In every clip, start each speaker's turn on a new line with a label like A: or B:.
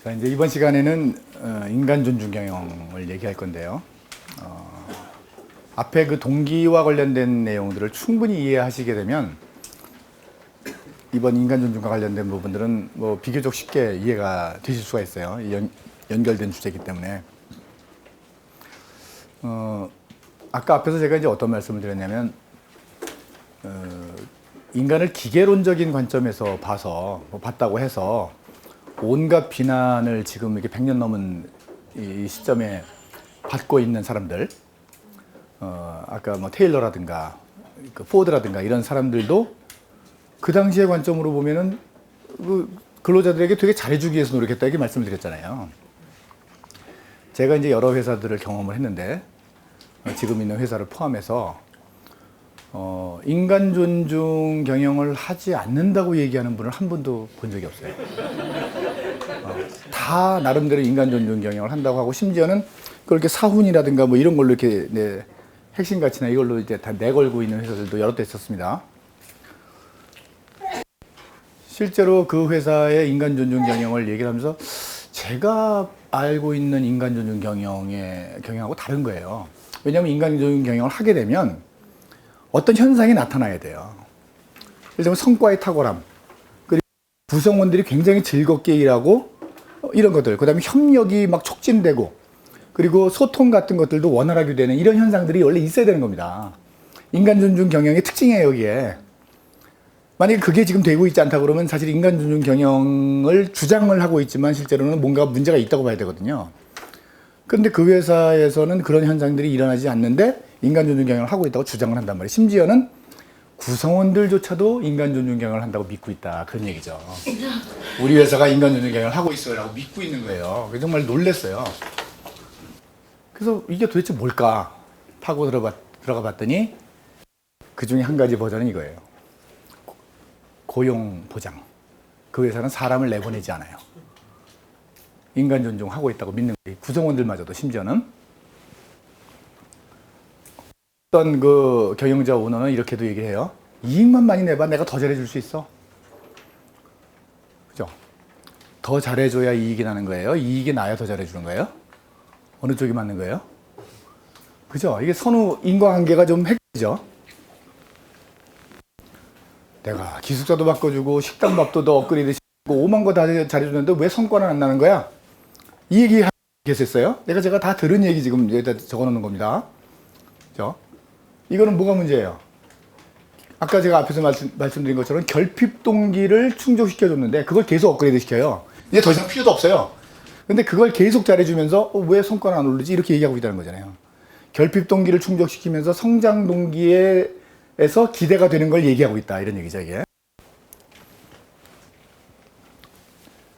A: 자, 이제 이번 시간에는 인간 존중 경영을 얘기할 건데요. 앞에 그 동기와 관련된 내용들을 충분히 이해하시게 되면 이번 인간 존중과 관련된 부분들은 뭐 비교적 쉽게 이해가 되실 수가 있어요. 연결된 주제이기 때문에. 아까 앞에서 제가 이제 어떤 말씀을 드렸냐면 인간을 기계론적인 관점에서 봤다고 해서 온갖 비난을 지금 이렇게 100년 넘은 이 시점에 받고 있는 사람들, 아까 뭐 테일러라든가 그 포드라든가 이런 사람들도 그 당시의 관점으로 보면은 그 근로자들에게 되게 잘해주기 위해서 노력했다 이렇게 말씀을 드렸잖아요. 제가 이제 여러 회사들을 경험을 했는데 지금 있는 회사를 포함해서 인간 존중 경영을 하지 않는다고 얘기하는 분을 한 분도 본 적이 없어요. 다 나름대로 인간 존중 경영을 한다고 하고 심지어는 그렇게 사훈이라든가 뭐 이런 걸로 이렇게 핵심 가치나 이걸로 이제 다 내걸고 있는 회사들도 여러 대 있었습니다. 실제로 그 회사의 인간 존중 경영을 얘기를 하면서 제가 알고 있는 인간 존중 경영하고 다른 거예요. 왜냐하면 인간 존중 경영을 하게 되면 어떤 현상이 나타나야 돼요. 예를 들면 성과의 탁월함, 그리고 구성원들이 굉장히 즐겁게 일하고 이런 것들, 그 다음에 협력이 막 촉진되고 그리고 소통 같은 것들도 원활하게 되는 이런 현상들이 원래 있어야 되는 겁니다. 인간 존중 경영의 특징이에요, 여기에. 만약에 그게 지금 되고 있지 않다 그러면 사실 인간 존중 경영을 주장을 하고 있지만 실제로는 뭔가 문제가 있다고 봐야 되거든요. 그런데 그 회사에서는 그런 현상들이 일어나지 않는데 인간 존중 경영을 하고 있다고 주장을 한단 말이에요. 심지어는 구성원들조차도 인간 존중 경영을 한다고 믿고 있다. 그런 얘기죠. 우리 회사가 인간 존중 경영을 하고 있어요 라고 믿고 있는 거예요. 그래서 정말 놀랐어요. 그래서 이게 도대체 뭘까 하고 들어가 봤더니 그 중에 한 가지 버전은 이거예요. 고용 보장. 그 회사는 사람을 내보내지 않아요. 인간 존중하고 있다고 믿는 거예요. 구성원들마저도 심지어는. 어떤 그 경영자 오너는 이렇게도 얘기해요. 이익만 많이 내봐. 내가 더 잘해줄 수 있어. 그죠? 더 잘해줘야 이익이 나는 거예요. 이익이 나야 더 잘해주는 거예요. 어느 쪽이 맞는 거예요? 그죠? 이게 선후 인과관계가 좀 헷갈리죠? 내가 기숙사도 바꿔주고 식당밥도 더 업그레이드 시키고 오만 거 다 잘해주는데 왜 성과는 안 나는 거야? 이 얘기 하겠어요? 제가 다 들은 얘기 지금 여기다 적어놓는 겁니다. 그죠? 이거는 뭐가 문제예요? 아까 제가 앞에서 말씀드린 것처럼 결핍 동기를 충족시켜줬는데 그걸 계속 업그레이드 시켜요. 이제 더 이상 필요도 없어요. 근데 그걸 계속 잘해주면서 왜 성과는 안 오르지? 이렇게 얘기하고 있다는 거잖아요. 결핍 동기를 충족시키면서 성장 동기에서 기대가 되는 걸 얘기하고 있다. 이런 얘기죠, 이게.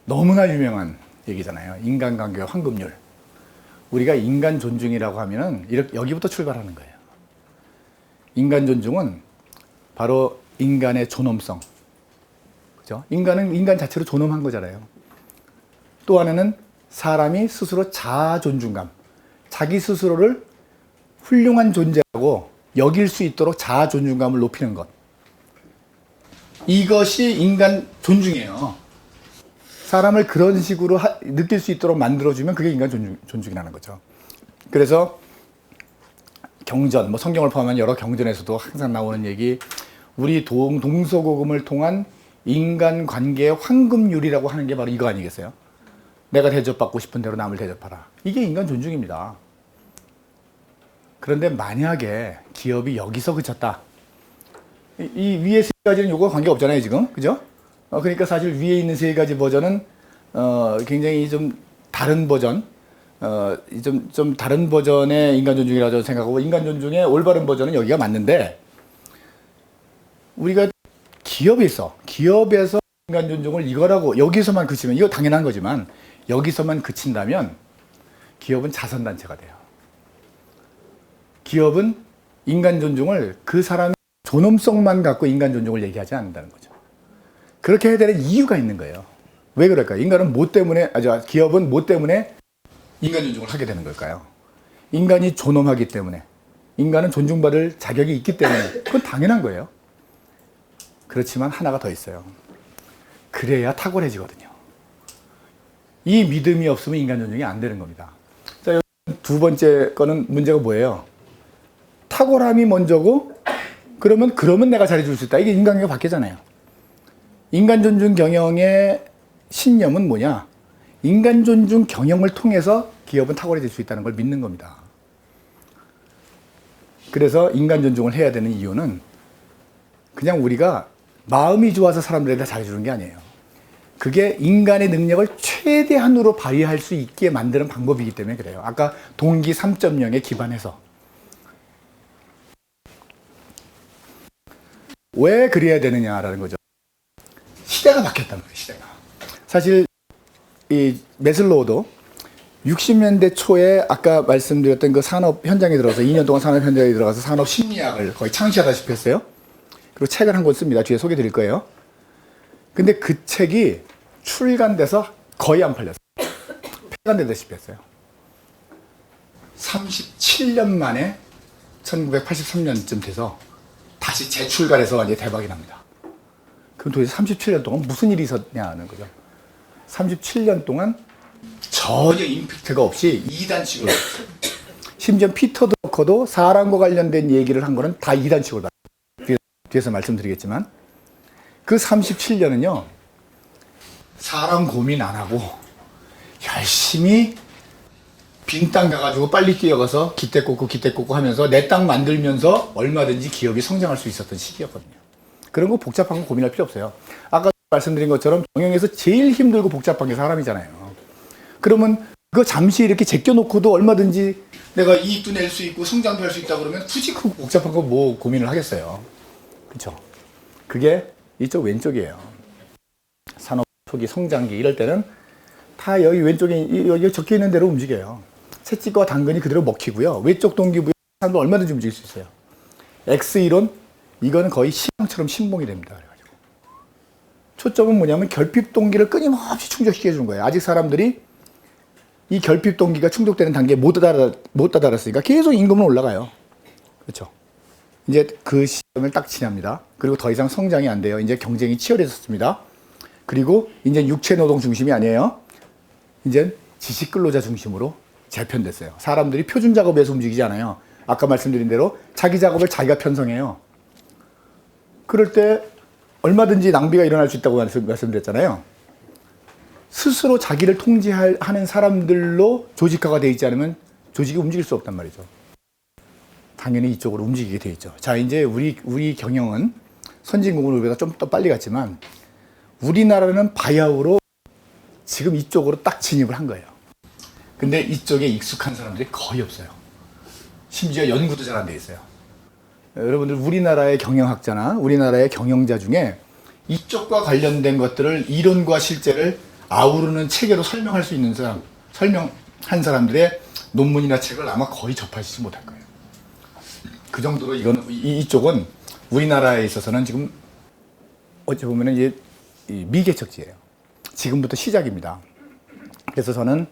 A: 너무나 유명한 얘기잖아요. 인간관계와 황금률. 우리가 인간 존중이라고 하면은 여기부터 출발하는 거예요. 인간 존중은 바로 인간의 존엄성. 그죠? 인간은 인간 자체로 존엄한 거잖아요. 또 하나는 사람이 스스로 자아 존중감. 자기 스스로를 훌륭한 존재라고 여길 수 있도록 자아 존중감을 높이는 것. 이것이 인간 존중이에요. 사람을 그런 식으로 느낄 수 있도록 만들어주면 그게 인간 존중이라는 거죠. 그래서 경전, 뭐 성경을 포함한 여러 경전에서도 항상 나오는 얘기, 우리 동서고금을 통한 인간관계의 황금률이라고 하는 게 바로 이거 아니겠어요? 내가 대접받고 싶은 대로 남을 대접하라. 이게 인간 존중입니다. 그런데 만약에 기업이 여기서 그쳤다. 이 위에 세 가지는 요거 관계가 없잖아요, 지금. 그죠? 그러니까 사실 위에 있는 세 가지 버전은 굉장히 좀 다른 버전, 좀 다른 버전의 인간 존중이라고 생각하고 인간 존중의 올바른 버전은 여기가 맞는데 우리가 기업에서 인간 존중을 이거라고 여기서만 그치면 이거 당연한 거지만 여기서만 그친다면 기업은 자선단체가 돼요. 기업은 인간 존중을 그 사람의 존엄성만 갖고 인간 존중을 얘기하지 않는다는 거죠. 그렇게 해야 되는 이유가 있는 거예요. 왜 그럴까요? 기업은 뭐 때문에 인간 존중을 하게 되는 걸까요? 인간이 존엄하기 때문에, 인간은 존중받을 자격이 있기 때문에, 그건 당연한 거예요. 그렇지만 하나가 더 있어요. 그래야 탁월해지거든요. 이 믿음이 없으면 인간 존중이 안 되는 겁니다. 자, 두 번째 거는 문제가 뭐예요? 탁월함이 먼저고, 그러면 내가 잘해줄 수 있다. 이게 인간관계가 바뀌잖아요. 인간 존중 경영의 신념은 뭐냐? 인간 존중 경영을 통해서 기업은 탁월해질 수 있다는 걸 믿는 겁니다. 그래서 인간 존중을 해야 되는 이유는 그냥 우리가 마음이 좋아서 사람들에게 잘해주는 게 아니에요. 그게 인간의 능력을 최대한으로 발휘할 수 있게 만드는 방법이기 때문에 그래요. 아까 동기 3.0에 기반해서. 왜 그래야 되느냐라는 거죠. 시대가 바뀌었단 말이에요, 시대가. 사실 이 매슬로우도 60년대 초에 아까 말씀드렸던 그 산업 현장에 들어가서 2년 동안 산업 현장에 들어가서 산업 심리학을 거의 창시하다시피 했어요. 그리고 책을 한 권 씁니다. 뒤에 소개 드릴 거예요. 근데 그 책이 출간돼서 거의 안 팔렸어요. 폐간되다시피 했어요. 37년 만에 1983년쯤 돼서 다시 재출간해서 이제 대박이 납니다. 그럼 도대체 37년 동안 무슨 일이 있었냐는 거죠. 37년 동안 전혀 임팩트가 없이 2단식으로 심지어 피터 드러커도 사람과 관련된 얘기를 한 거는 다 2단식으로 뒤에서 말씀드리겠지만 그 37년은요 사람 고민 안 하고 열심히 빈 땅 가가지고 빨리 뛰어가서 기대 꽂고 하면서 내 땅 만들면서 얼마든지 기업이 성장할 수 있었던 시기였거든요. 그런 거 복잡한 거 고민할 필요 없어요. 아까 말씀드린 것처럼 경영에서 제일 힘들고 복잡한 게 사람이잖아요. 그러면 그거 잠시 이렇게 제껴놓고도 얼마든지 내가 이익도 낼 수 있고 성장도 할 수 있다 그러면 굳이 그 복잡한 거 뭐 고민을 하겠어요. 그렇죠? 그게 이쪽 왼쪽이에요. 산업 초기 성장기 이럴 때는 다 여기 왼쪽에 여기 적혀 있는 대로 움직여요. 채찍과 당근이 그대로 먹히고요. 외쪽 동기부여 사람도 얼마든지 움직일 수 있어요. X이론 이거는 거의 시장처럼 신봉이 됩니다. 그래가지고 초점은 뭐냐면 결핍 동기를 끊임없이 충족시켜 주는 거예요. 아직 사람들이 이 결핍 동기가 충족되는 단계에 못 다다랐으니까 계속 임금은 올라가요. 그렇죠? 이제 그 시점을 딱 지납니다. 그리고 더 이상 성장이 안 돼요. 이제 경쟁이 치열해졌습니다. 그리고 이제 육체 노동 중심이 아니에요. 이제 지식 근로자 중심으로 재편됐어요. 사람들이 표준 작업에서 움직이지 않아요. 아까 말씀드린 대로 자기 작업을 자기가 편성해요. 그럴 때 얼마든지 낭비가 일어날 수 있다고 말씀드렸잖아요. 스스로 자기를 통제하는 사람들로 조직화가 되어 있지 않으면 조직이 움직일 수 없단 말이죠. 당연히 이쪽으로 움직이게 되어 있죠. 자, 이제 우리 경영은 선진국은 우리보다 좀 더 빨리 갔지만 우리나라는 바야흐로 지금 이쪽으로 딱 진입을 한 거예요. 근데 이쪽에 익숙한 사람들이 거의 없어요. 심지어 연구도 잘 안 돼 있어요. 여러분들 우리나라의 경영학자나 우리나라의 경영자 중에 이쪽과 관련된 것들을 이론과 실제를 아우르는 체계로 설명할 수 있는 사람, 설명한 사람들의 논문이나 책을 아마 거의 접하시지 못할 거예요. 그 정도로 이쪽은 우리나라에 있어서는 지금 어찌 보면은 이제 미개척지예요. 지금부터 시작입니다. 그래서 저는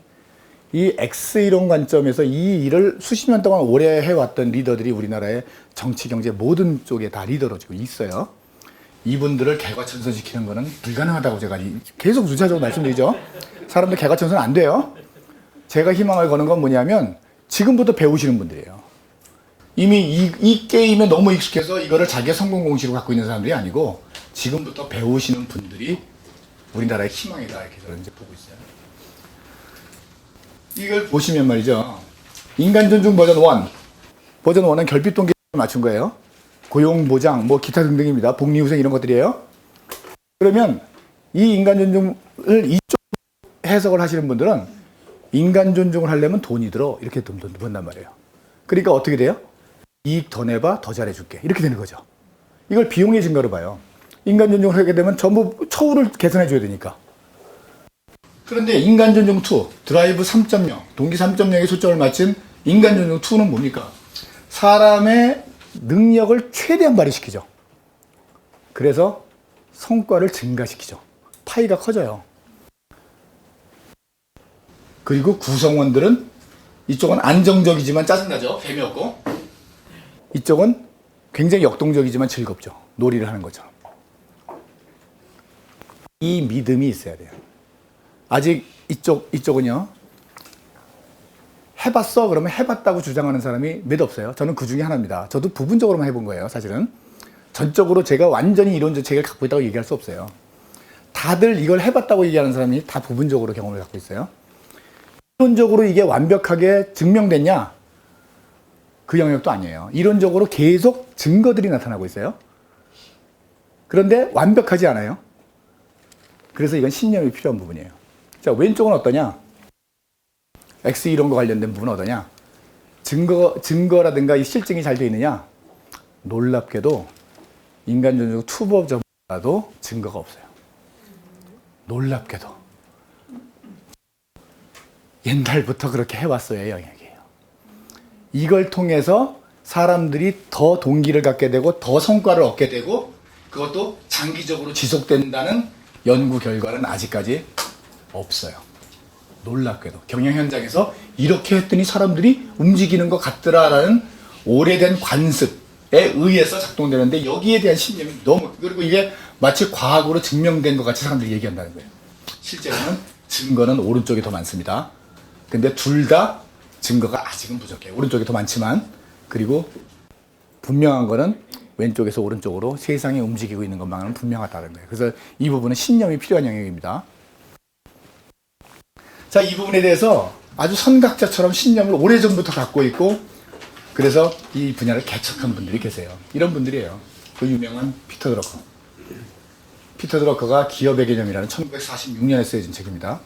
A: 이 X이론 관점에서 이 일을 수십 년 동안 오래 해왔던 리더들이 우리나라의 정치, 경제 모든 쪽에 다 리더로 지금 있어요. 이분들을 개과천선시키는 거는 불가능하다고 제가 계속 누차적으로 말씀드리죠. 사람들 개과천선 안 돼요. 제가 희망을 거는 건 뭐냐면 지금부터 배우시는 분들이에요. 이미 이 게임에 너무 익숙해서 이거를 자기의 성공 공식으로 갖고 있는 사람들이 아니고 지금부터 배우시는 분들이 우리나라의 희망이다 이렇게 저는 이제 보고 있어요. 이걸 보시면 말이죠. 인간 존중 버전 1. 버전 1은 결핍 동기를 맞춘 거예요. 고용 보장, 뭐 기타 등등입니다. 복리후생 이런 것들이에요. 그러면 이 인간 존중을 이쪽 해석을 하시는 분들은 인간 존중을 하려면 돈이 들어 이렇게 돈 번단 말이에요. 그러니까 어떻게 돼요? 이익 더 내봐 더 잘해줄게 이렇게 되는 거죠. 이걸 비용의 증가로 봐요. 인간 존중을 하게 되면 전부 처우를 개선해 줘야 되니까. 그런데 인간 존중 2, 드라이브 3.0, 동기 3.0에 초점을 맞춘 인간 존중 2는 뭡니까? 사람의 능력을 최대한 발휘시키죠. 그래서 성과를 증가시키죠. 파이가 커져요. 그리고 구성원들은 이쪽은 안정적이지만 짜증나죠. 재미없고. 이쪽은 굉장히 역동적이지만 즐겁죠. 놀이를 하는 것처럼. 이 믿음이 있어야 돼요. 아직 이쪽은요. 해봤어? 그러면 해봤다고 주장하는 사람이 몇 없어요. 저는 그 중에 하나입니다. 저도 부분적으로만 해본 거예요, 사실은. 전적으로 제가 완전히 이론적 체계를 갖고 있다고 얘기할 수 없어요. 다들 이걸 해봤다고 얘기하는 사람이 다 부분적으로 경험을 갖고 있어요. 이론적으로 이게 완벽하게 증명됐냐? 그 영역도 아니에요. 이론적으로 계속 증거들이 나타나고 있어요. 그런데 완벽하지 않아요. 그래서 이건 신념이 필요한 부분이에요. 자, 왼쪽은 어떠냐? X 이론과 관련된 부분은 어떠냐? 증거라든가 이 실증이 잘 되어 있느냐? 놀랍게도 인간 존중 투법자보다도 증거가 없어요. 놀랍게도. 옛날부터 그렇게 해왔어요, 영역이에요. 이걸 통해서 사람들이 더 동기를 갖게 되고 더 성과를 얻게 되고 그것도 장기적으로 지속된다는 연구 결과는 아직까지 없어요. 놀랍게도 경영 현장에서 이렇게 했더니 사람들이 움직이는 것 같더라라는 오래된 관습에 의해서 작동되는데 여기에 대한 신념이 너무 그리고 이게 마치 과학으로 증명된 것 같이 사람들이 얘기한다는 거예요. 실제로는 증거는 오른쪽이 더 많습니다. 근데 둘 다 증거가 아직은 부족해요. 오른쪽이 더 많지만 그리고 분명한 거는 왼쪽에서 오른쪽으로 세상이 움직이고 있는 것만은 분명하다는 거예요. 그래서 이 부분은 신념이 필요한 영역입니다. 자, 이 부분에 대해서 아주 선각자처럼 신념을 오래전부터 갖고 있고 그래서 이 분야를 개척한 분들이 계세요. 이런 분들이에요. 그 유명한 피터 드러커. 피터 드러커가 기업의 개념이라는 1946년에 쓰여진 책입니다.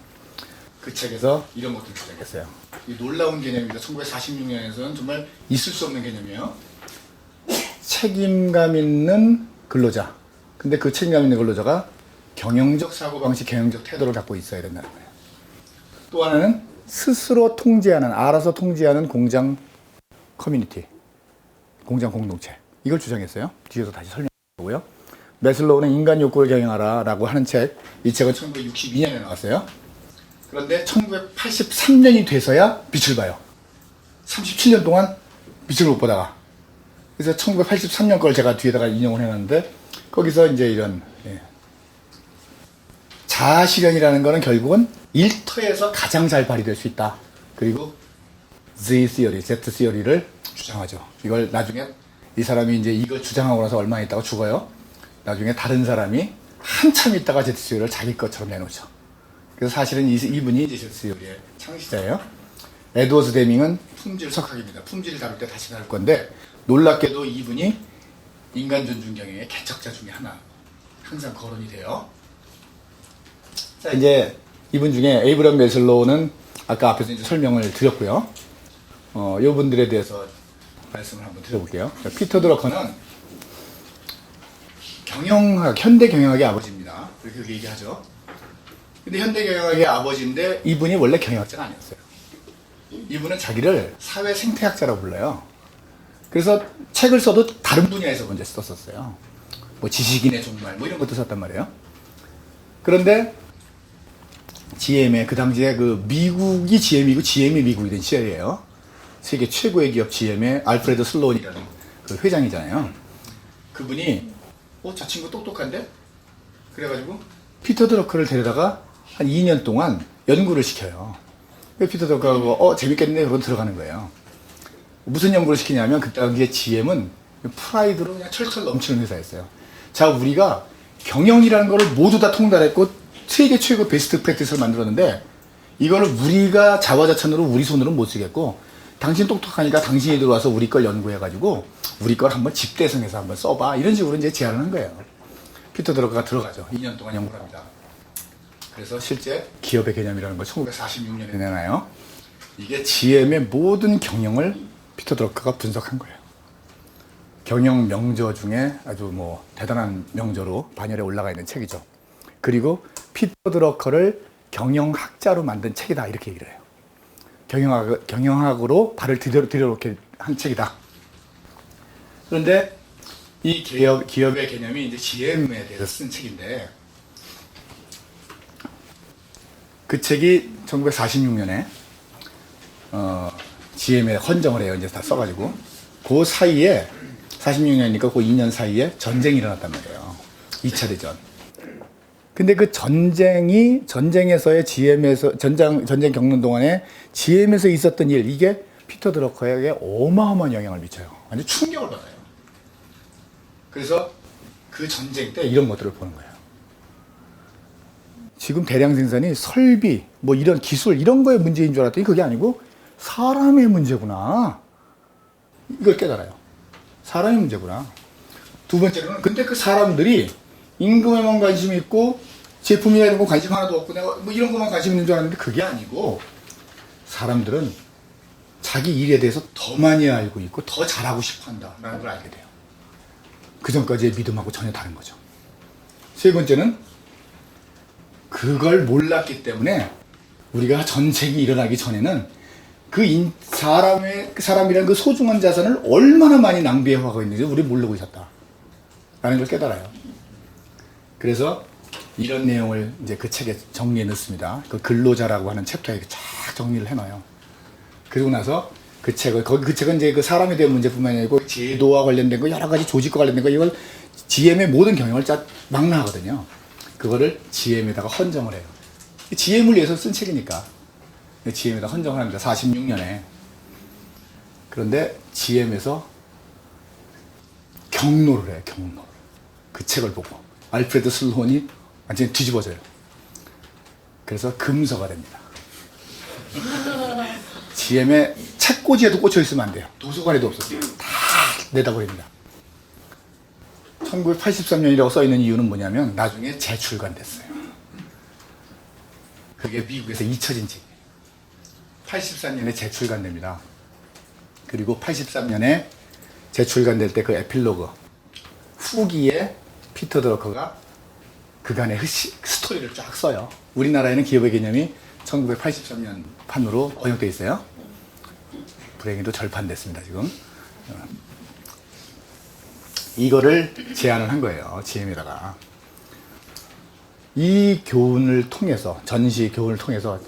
A: 그 책에서 이런 것들을 주장했어요. 이 놀라운 개념입니다. 1946년에서는 정말 있을 수 없는 개념이에요. 책임감 있는 근로자. 근데 그 책임감 있는 근로자가 경영적 사고방식, 경영적 태도를 갖고 있어야 된다는 거예요. 또 하나는 스스로 통제하는, 알아서 통제하는 공장 커뮤니티, 공장 공동체. 이걸 주장했어요. 뒤에서 다시 설명해보고요. 매슬로우는 인간 욕구를 경영하라 라고 하는 책, 이 책은 1962년에 나왔어요. 그런데 1983년이 돼서야 빛을 봐요. 37년 동안 빛을 못 보다가. 그래서 1983년 걸 제가 뒤에다가 인용을 해놨는데, 거기서 이제 이런, 자아실현이라는 거는 결국은 일터에서 가장 잘 발휘될 수 있다. 그리고 Z theory를 주장하죠. 이걸 나중에 이 사람이 이제 이걸 주장하고 나서 얼마 있다가 죽어요. 나중에 다른 사람이 한참 있다가 Z theory를 자기 것처럼 내놓죠. 그래서 사실은 이분이 이제 Z theory의 창시자예요. 에드워드 데밍은 품질 석학입니다. 품질을 다룰 때 다시 다룰 건데 놀랍게도 이분이 인간 존중 경영의 개척자 중에 하나. 항상 거론이 돼요. 자, 이제 이분 중에 에이브럼 매슬로우는 아까 앞에서 이제 설명을 드렸고요. 이 분들에 대해서 말씀을 한번 드려볼게요. 피터 드러커는 현대 경영학의 아버지입니다. 그렇게 얘기하죠. 근데 현대 경영학의 아버지인데 이분이 원래 경영학자가 아니었어요. 이분은 자기를 사회 생태학자라고 불러요. 그래서 책을 써도 다른 분야에서 먼저 썼었어요. 뭐 지식인의 종말 뭐 이런 것도 썼단 말이에요. 그런데 GM의 그 당시에 그 미국이 GM이고 GM이 미국이 된 시절이에요. 세계 최고의 기업 GM의 알프레드 슬로운이라는 그 회장이잖아요. 그분이 저 친구 똑똑한데? 그래가지고 피터 드러커를 데려다가 한 2년 동안 연구를 시켜요. 피터 드러커가 재밌겠네 그러고 들어가는 거예요. 무슨 연구를 시키냐면 그때 당시에 GM은 프라이드로 그냥 철철 넘치는 회사였어요. 자, 우리가 경영이라는 거를 모두 다 통달했고 세계 최고 베스트 프랙티스를 만들었는데 이거를 우리가 자화자찬으로 우리 손으로는 못 쓰겠고 당신 똑똑하니까 당신이 들어와서 우리 걸 연구해가지고 우리 걸 한번 집대성해서 한번 써봐 이런 식으로 이제 제안을 한 거예요. 피터 드러커가 들어가죠. 2년 동안 연구를 합니다. 그래서 실제 기업의 개념이라는 걸 1946년에 내놔요. 이게 GM의 모든 경영을 피터 드러커가 분석한 거예요. 경영 명저 중에 아주 뭐 대단한 명저로 반열에 올라가 있는 책이죠. 그리고 피터 드러커를 경영학자로 만든 책이다 이렇게 얘기를 해요. 경영학으로 발을 들여놓게 한 책이다. 그런데 이 기업의 개념이 이제 GM에 대해서 쓴 책인데 그 책이 1946년에 GM에 헌정을 해요. 이제 다 써가지고 그 사이에 46년이니까 그 2년 사이에 전쟁이 일어났단 말이에요. 2차 대전. 근데 그 전쟁에서의 전쟁 겪는 동안에 GM에서 있었던 일, 이게 피터 드러커에게 어마어마한 영향을 미쳐요. 완전 충격을 받아요. 그래서 그 전쟁 때 이런 것들을 보는 거예요. 지금 대량 생산이 설비, 뭐 이런 기술, 이런 거에 문제인 줄 알았더니 그게 아니고 사람의 문제구나. 이걸 깨달아요. 사람의 문제구나. 두 번째로는, 근데 그 사람들이 임금에만 관심이 있고 제품이나 이런 거 관심 하나도 없고 내가 뭐 이런 것만 관심 있는 줄 알았는데 그게 아니고 사람들은 자기 일에 대해서 더 많이 알고 있고 더 잘하고 싶어 한다라는 걸 알게 돼요. 그 전까지의 믿음하고 전혀 다른 거죠. 세 번째는 그걸 몰랐기 때문에 우리가 전쟁이 일어나기 전에는 사람이란 그 소중한 자산을 얼마나 많이 낭비해가고 있는지 우리 모르고 있었다. 라는 걸 깨달아요. 그래서 이런 내용을 이제 그 책에 정리해 놓습니다. 그 근로자라고 하는 챕터에 쫙 정리를 해놔요. 그리고 나서 그 책은 이제 그 사람에 대한 문제뿐만 아니고 제도와 관련된 거, 여러 가지 조직과 관련된 거, 이걸 GM의 모든 경영을 망라하거든요. 그거를 GM에다가 헌정을 해요. GM을 위해서 쓴 책이니까 GM에다 헌정을 합니다. 46년에. 그런데 GM에서 경로를 해요. 경로. 그 책을 보고 알프레드 슬론이 완전히 뒤집어져요. 그래서 금서가 됩니다. GM의 책꽂이에도 꽂혀 있으면 안 돼요. 도서관에도 없었어요. 다 내다버립니다. 1983년이라고 써있는 이유는 뭐냐면 나중에 재출간됐어요. 그게 미국에서 잊혀진 책이에요. 84년에 재출간됩니다. 그리고 83년에 재출간될 때 그 에필로그 후기에 피터 드러커가 그간의 스토리를 쫙 써요. 우리나라에는 기업의 개념이 1983년 판으로 번역되어 있어요. 불행히도 절판됐습니다, 지금. 이거를 제안을 한 거예요, GM에다가. 이 교훈을 통해서, 전시 교훈을 통해서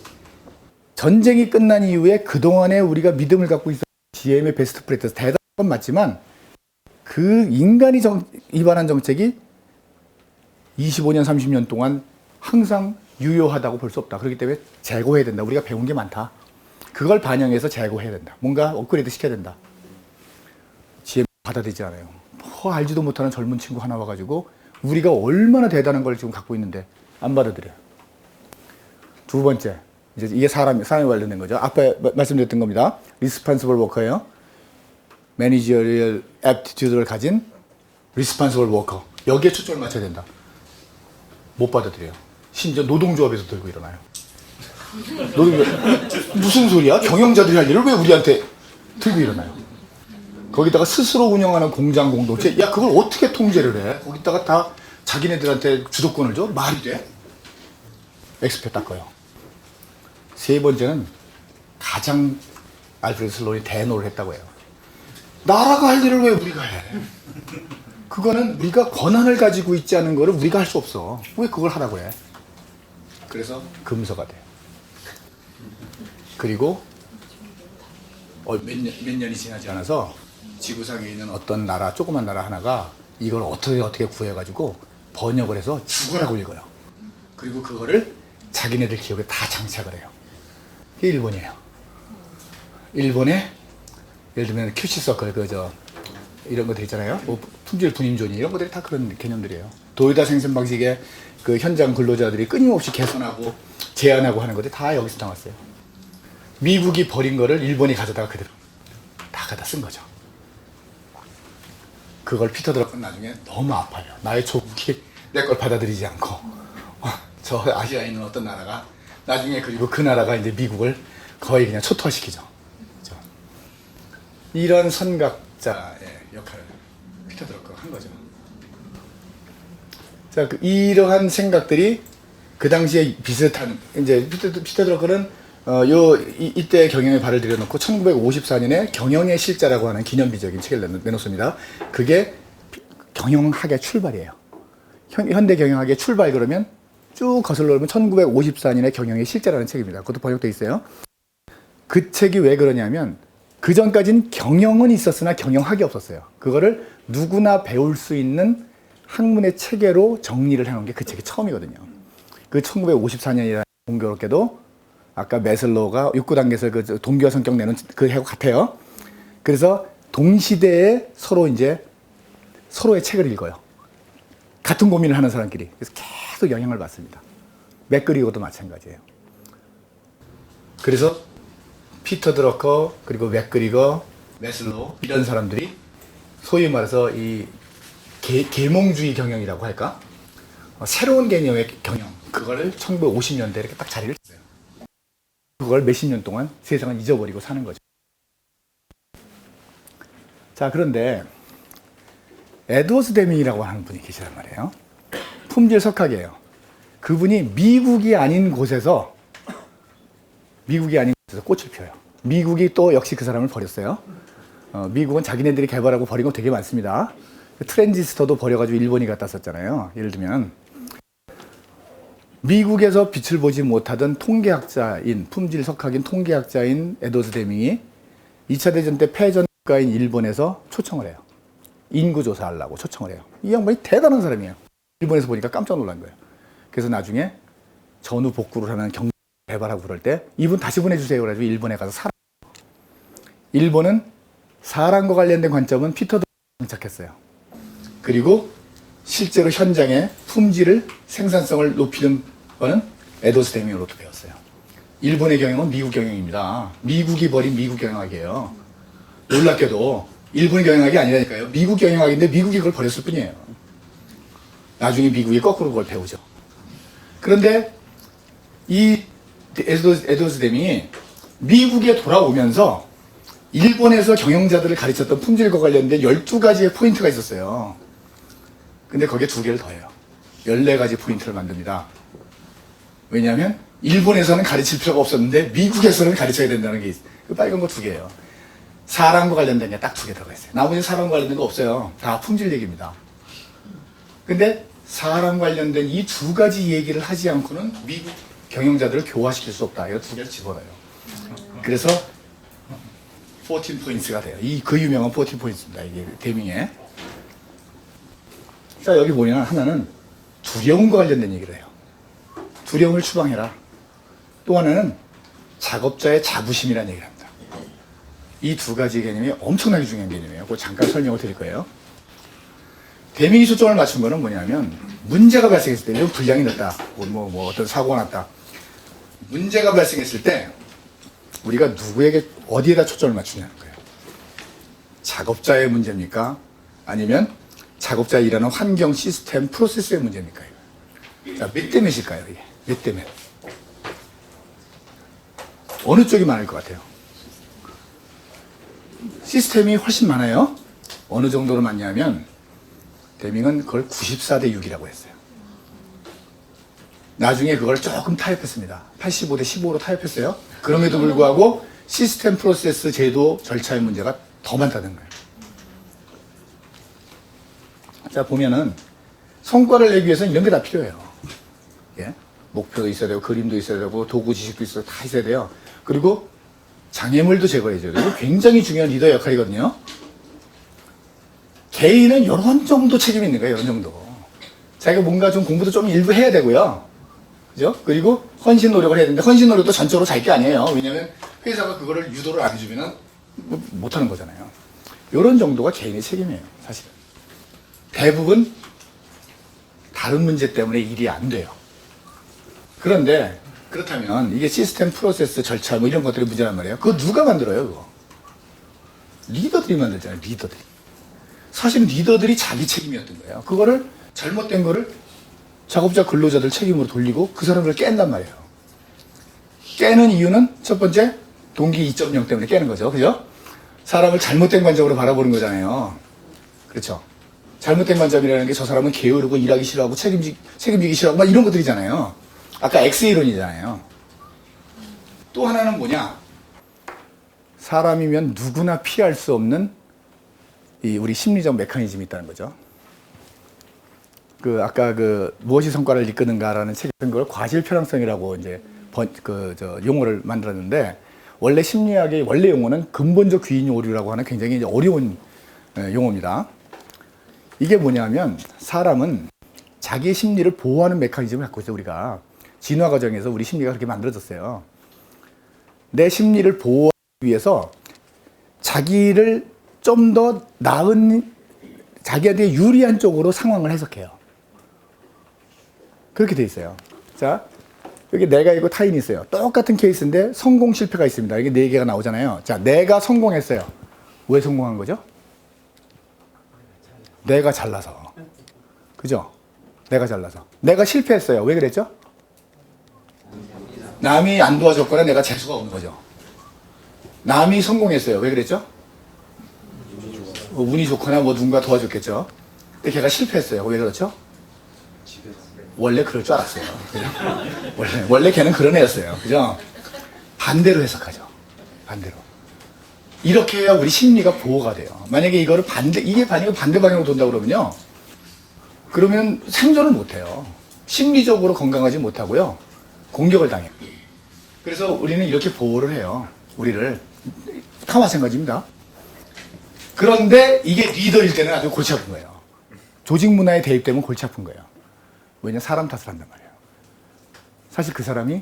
A: 전쟁이 끝난 이후에 그동안에 우리가 믿음을 갖고 있었던 GM의 베스트 프랙티스 대단한 건 맞지만 그 인간이 위반한 정책이 25년, 30년 동안 항상 유효하다고 볼 수 없다. 그렇기 때문에 재고해야 된다. 우리가 배운 게 많다. 그걸 반영해서 재고해야 된다. 뭔가 업그레이드 시켜야 된다. GM 받아들이지 않아요. 뭐 알지도 못하는 젊은 친구 하나 와가지고 우리가 얼마나 대단한 걸 지금 갖고 있는데 안 받아들여요. 두 번째, 이제 이게 사람에 관련된 거죠. 아까 말씀드렸던 겁니다. Responsible worker예요. Managerial aptitude를 가진 Responsible worker. 여기에 초점을 맞춰야 된다. 못 받아들여요. 심지어 노동조합에서 들고 일어나요. 무슨 소리야? 경영자들이 할 일을 왜 우리한테 들고 일어나요? 거기다가 스스로 운영하는 공장 공동체, 야 그걸 어떻게 통제를 해? 거기다가 다 자기네들한테 주도권을 줘? 말이 돼? 엑스페 닦아요. 세 번째는 가장 알프레드 슬론이 대노를 했다고 해요. 나라가 할 일을 왜 우리가 해? 그거는 우리가 권한을 가지고 있지 않은 거를 우리가 할 수 없어. 왜 그걸 하라고 해? 그래서 금서가 돼. 그리고 몇 년이 지나지 않아서 지구상에 있는 어떤 나라, 조그만 나라 하나가 이걸 어떻게 구해가지고 번역을 해서 죽어라고 읽어요. 그리고 그거를 자기네들 기업에 다 장착을 해요. 이게 일본이에요. 일본에 예를 들면 큐시서클 이런 것들 있잖아요. 뭐 품질 분임존이 이런 것들이 다 그런 개념들이에요. 도요타 생산 방식의 그 현장 근로자들이 끊임없이 개선하고 제한하고 하는 것들이 다 여기서 나왔어요. 미국이 버린 거를 일본이 가져다가 그대로 다 갖다 쓴 거죠. 그걸 피터 드러커는 나중에 너무 아파요. 나의 조국이 내 걸 받아들이지 않고 저 아시아에 있는 어떤 나라가 나중에, 그리고 그 나라가 이제 미국을 거의 그냥 초토화시키죠. 그렇죠? 이런 선각자의 역할을 피터 드러커가 한 거죠. 자, 이러한 생각들이 그 당시에 비슷한, 이제 피터 드러커는 이때 경영에 발을 들여놓고 1954년에 경영의 실자라고 하는 기념비적인 책을 내놓습니다. 그게 경영학의 출발이에요. 현대 경영학의 출발, 그러면 쭉 거슬러 오면 1954년에 경영의 실자라는 책입니다. 그것도 번역되어 있어요. 그 책이 왜 그러냐면 그 전까지는 경영은 있었으나 경영학이 없었어요. 그거를 누구나 배울 수 있는 학문의 체계로 정리를 해놓은 게 그 책이 처음이거든요. 그 1954년이라는 공교롭게도 아까 메슬로우가 6단계에서 그 동기화 성격 내는 그 해하고 같아요. 그래서 동시대에 서로 이제 서로의 책을 읽어요. 같은 고민을 하는 사람끼리. 그래서 계속 영향을 받습니다. 맥그리거도 마찬가지예요. 그래서 피터 드러커, 그리고 맥그리거, 메슬로우 이런 사람들이 소위 말해서 이 계몽주의 경영이라고 할까? 새로운 개념의 경영, 그걸 1950년대에 이렇게 딱 자리를 했어요. 그걸 몇십 년 동안 세상을 잊어버리고 사는 거죠. 자, 그런데 에드워드 데밍이라고 하는 분이 계시단 말이에요. 품질 석학이에요. 그분이 미국이 아닌 곳에서 꽃을 피워요. 미국이 또 역시 그 사람을 버렸어요. 미국은 자기네들이 개발하고 버린 거 되게 많습니다. 트랜지스터도 버려가지고 일본이 갖다 썼잖아요. 예를 들면 미국에서 빛을 보지 못하던 통계학자인, 품질 석학인 통계학자인 에드워드 데밍이 2차 대전 때 패전국가인 일본에서 초청을 해요. 인구조사하려고 초청을 해요. 이 양반이 대단한 사람이에요. 일본에서 보니까 깜짝 놀란 거예요. 그래서 나중에 전후 복구를 하는 경제 개발하고 그럴 때 이분 다시 보내주세요. 그래가지고 일본에 가서 살아요. 일본은 사람과 관련된 관점은 피터 드러커가 장착했어요. 그리고 실제로 현장의 품질을, 생산성을 높이는 거는 에드워드 데밍으로부터 배웠어요. 일본의 경영은 미국 경영입니다. 미국이 버린 미국 경영학이에요. 놀랍게도 일본의 경영학이 아니라니까요. 미국 경영학인데 미국이 그걸 버렸을 뿐이에요. 나중에 미국이 거꾸로 그걸 배우죠. 그런데 이 에드워드 데밍이 미국에 돌아오면서 일본에서 경영자들을 가르쳤던 품질과 관련된 12가지의 포인트가 있었어요. 근데 거기에 2개를 더해요. 14가지 포인트를 만듭니다. 왜냐하면 일본에서는 가르칠 필요가 없었는데 미국에서는 가르쳐야 된다는 게 있어요. 그 빨간 거 2개예요. 사람과 관련된 게 딱 2개 들어가 있어요. 나머지 사람과 관련된 거 없어요. 다 품질 얘기입니다. 근데 사람 관련된 이 2가지 얘기를 하지 않고는 미국 경영자들을 교화시킬 수 없다. 이거 2개를 집어넣어요. 그래서 14포인트가 돼요. 그 유명한 14포인트입니다. 이게 데밍의. 자, 여기 보면 하나는 두려움과 관련된 얘기를 해요. 두려움을 추방해라. 또 하나는 작업자의 자부심이라는 얘기를 합니다. 이 2가지 개념이 엄청나게 중요한 개념이에요. 그거 잠깐 설명을 드릴 거예요. 데밍이 초점을 맞춘 거는 뭐냐면 문제가 발생했을 때, 분량이 났다, 어떤 사고가 났다. 문제가 발생했을 때 우리가 누구에게 어디에다 초점을 맞추냐는 거예요. 작업자의 문제입니까? 아니면 작업자의 일하는 환경, 시스템, 프로세스의 문제입니까? 자, 몇 대 몇일까요? 이게 몇 대 몇? 어느 쪽이 많을 것 같아요? 시스템이 훨씬 많아요. 어느 정도로 많냐면 데밍은 그걸 94대 6이라고 했어요. 나중에 그걸 조금 타협했습니다. 85대 15로 타협했어요. 그럼에도 불구하고 시스템, 프로세스, 제도, 절차의 문제가 더 많다는 거예요. 자, 보면은 성과를 내기 위해서는 이런 게 다 필요해요. 예? 목표도 있어야 되고, 그림도 있어야 되고, 도구 지식도 있어야 다 있어야 돼요. 그리고 장애물도 제거해줘야 되고, 굉장히 중요한 리더 역할이거든요. 개인은 이런 정도 책임이 있는 거예요. 이런 정도. 자기가 뭔가 좀 공부도 좀 일부 해야 되고요. 그죠? 그리고 헌신 노력을 해야 되는데, 헌신 노력도 전적으로 자기 게 아니에요. 왜냐면 회사가 그거를 유도를 안 해주면 못하는 거잖아요. 이런 정도가 개인의 책임이에요. 사실은. 대부분 다른 문제 때문에 일이 안 돼요. 그런데 그렇다면 이게 시스템, 프로세스, 절차 뭐 이런 것들이 문제란 말이에요. 그거 누가 만들어요? 그거 리더들이 만들잖아요. 리더들이. 사실 리더들이 자기 책임이었던 거예요. 그거를 잘못된 거를 작업자, 근로자들 책임으로 돌리고 그 사람들을 깬단 말이에요. 깨는 이유는 첫 번째 동기 2.0 때문에 깨는 거죠. 그죠? 사람을 잘못된 관점으로 바라보는 거잖아요. 그렇죠? 잘못된 관점이라는 게 저 사람은 게으르고 일하기 싫어하고 책임지기 싫어하고 막 이런 것들이잖아요. 아까 X이론이잖아요. 또 하나는 뭐냐? 사람이면 누구나 피할 수 없는 우리 심리적 메커니즘이 있다는 거죠. 아까 무엇이 성과를 이끄는가라는 책에 쓴 걸 과실편향성이라고 이제 용어를 만들었는데, 원래 심리학의 원래 용어는 근본적 귀인 오류라고 하는 굉장히 어려운 용어입니다. 이게 뭐냐면 사람은 자기의 심리를 보호하는 메커니즘을 갖고 있어요. 우리가 진화 과정에서 우리 심리가 그렇게 만들어졌어요. 내 심리를 보호하기 위해서 자기를 좀 더 나은, 자기한테 유리한 쪽으로 상황을 해석해요. 그렇게 돼 있어요. 자, 여기 내가 있고 타인이 있어요. 똑같은 케이스인데 성공 실패가 있습니다. 이게 4개가 나오잖아요. 자, 내가 성공했어요. 왜 성공한 거죠? 내가 잘나서. 그죠? 내가 잘나서. 내가 실패했어요. 왜 그랬죠? 남이 안 도와줬거나 내가 재수가 없는 거죠. 남이 성공했어요. 왜 그랬죠? 운이 좋거나 뭐 누군가 도와줬겠죠. 근데 걔가 실패했어요. 왜 그렇죠? 원래 그럴 줄 알았어요. 원래 걔는 그런 애였어요. 그죠? 반대로 해석하죠. 반대로. 이렇게 해야 우리 심리가 보호가 돼요. 만약에 이거를 이게 반대 방향으로 돈다 그러면요. 그러면 생존을 못 해요. 심리적으로 건강하지 못하고요. 공격을 당해요. 그래서 우리는 이렇게 보호를 해요. 우리를. 다 마찬가지입니다. 그런데 이게 리더일 때는 아주 골치 아픈 거예요. 조직 문화에 대입되면 골치 아픈 거예요. 왜냐, 사람 탓을 한단 말이에요. 사실 그 사람이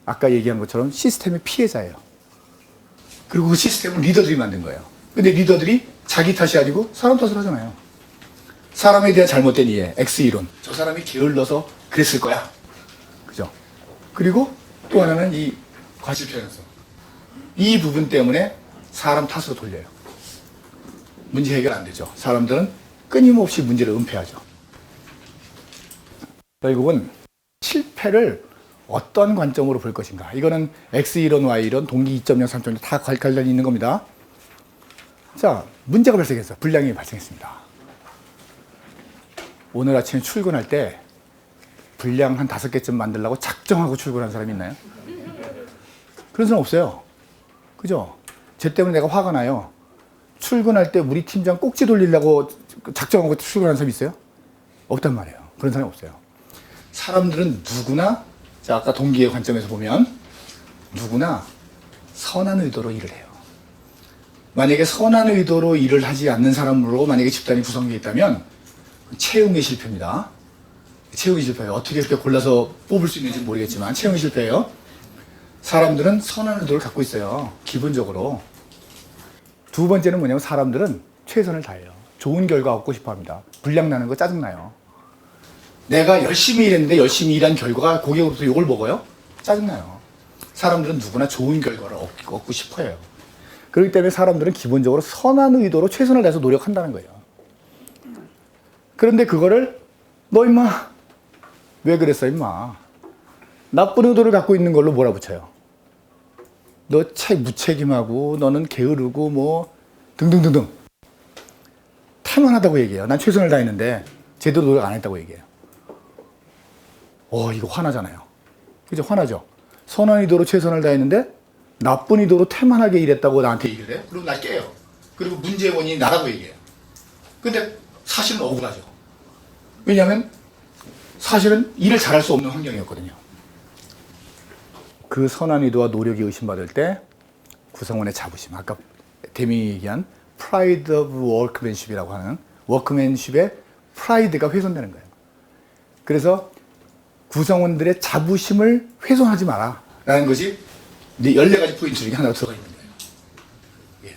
A: 아까 얘기한 것처럼 시스템의 피해자예요. 그리고 그 시스템은 리더들이 만든 거예요. 근데 리더들이 자기 탓이 아니고 사람 탓을 하잖아요. 사람에 대한 잘못된 이해, X이론. 저 사람이 게을러서 그랬을 거야. 그죠? 그리고 또 하나는 이 과실편연성. 이 부분 때문에 사람 탓으로 돌려요. 문제 해결 안 되죠. 사람들은 끊임없이 문제를 은폐하죠. 결국은 실패를 어떤 관점으로 볼 것인가. 이거는 X이론, Y이론, 동기 2.0, 3.0 다 관련이 있는 겁니다. 자, 문제가 발생했어요. 불량이 발생했습니다. 오늘 아침에 출근할 때 불량 한 5개쯤 만들려고 작정하고 출근한 사람이 있나요? 그런 사람 없어요. 그죠? 쟤 때문에 내가 화가 나요. 출근할 때 우리 팀장 꼭지 돌리려고 작정하고 출근한 사람이 있어요? 없단 말이에요. 그런 사람이 없어요. 사람들은 누구나, 자, 아까 동기의 관점에서 보면 누구나 선한 의도로 일을 해요. 만약에 선한 의도로 일을 하지 않는 사람으로 만약에 집단이 구성되어 있다면 채용의 실패입니다. 채용의 실패예요. 어떻게 그렇게 골라서 뽑을 수 있는지 모르겠지만 채용의 실패예요. 사람들은 선한 의도를 갖고 있어요. 기본적으로. 두 번째는 뭐냐면 사람들은 최선을 다해요. 좋은 결과 얻고 싶어 합니다. 불량 나는 거 짜증나요. 내가 열심히 일했는데 열심히 일한 결과가 고객으로부터 욕을 먹어요? 짜증나요. 사람들은 누구나 좋은 결과를 얻고 싶어 해요. 그렇기 때문에 사람들은 기본적으로 선한 의도로 최선을 다해서 노력한다는 거예요. 그런데 그거를 너 임마 왜 그랬어 임마 나쁜 의도를 갖고 있는 걸로 몰아붙여요. 너 무책임하고 너는 게으르고 뭐 등등등등 태만하다고 얘기해요. 난 최선을 다했는데 제대로 노력 안 했다고 얘기해요. 이거 화나잖아요. 그죠? 화나죠? 선한 의도로 최선을 다했는데 나쁜 의도로 태만하게 일했다고 나한테 얘기를 해요. 그리고 날 깨요. 그리고 문제의 원인이 나라고 얘기해요. 근데 사실은 억울하죠. 왜냐하면 사실은 일을 잘할 수 없는 환경이었거든요. 그 선한 의도와 노력이 의심받을 때 구성원의 자부심, 아까 데미 얘기한 pride of workmanship이라고 하는 워크맨십의 프라이드가 훼손되는 거예요. 그래서 구성원들의 자부심을 훼손하지 마라 라는 것이 14가지 포인트 중에 하나가 들어가 있는 거예요. 예.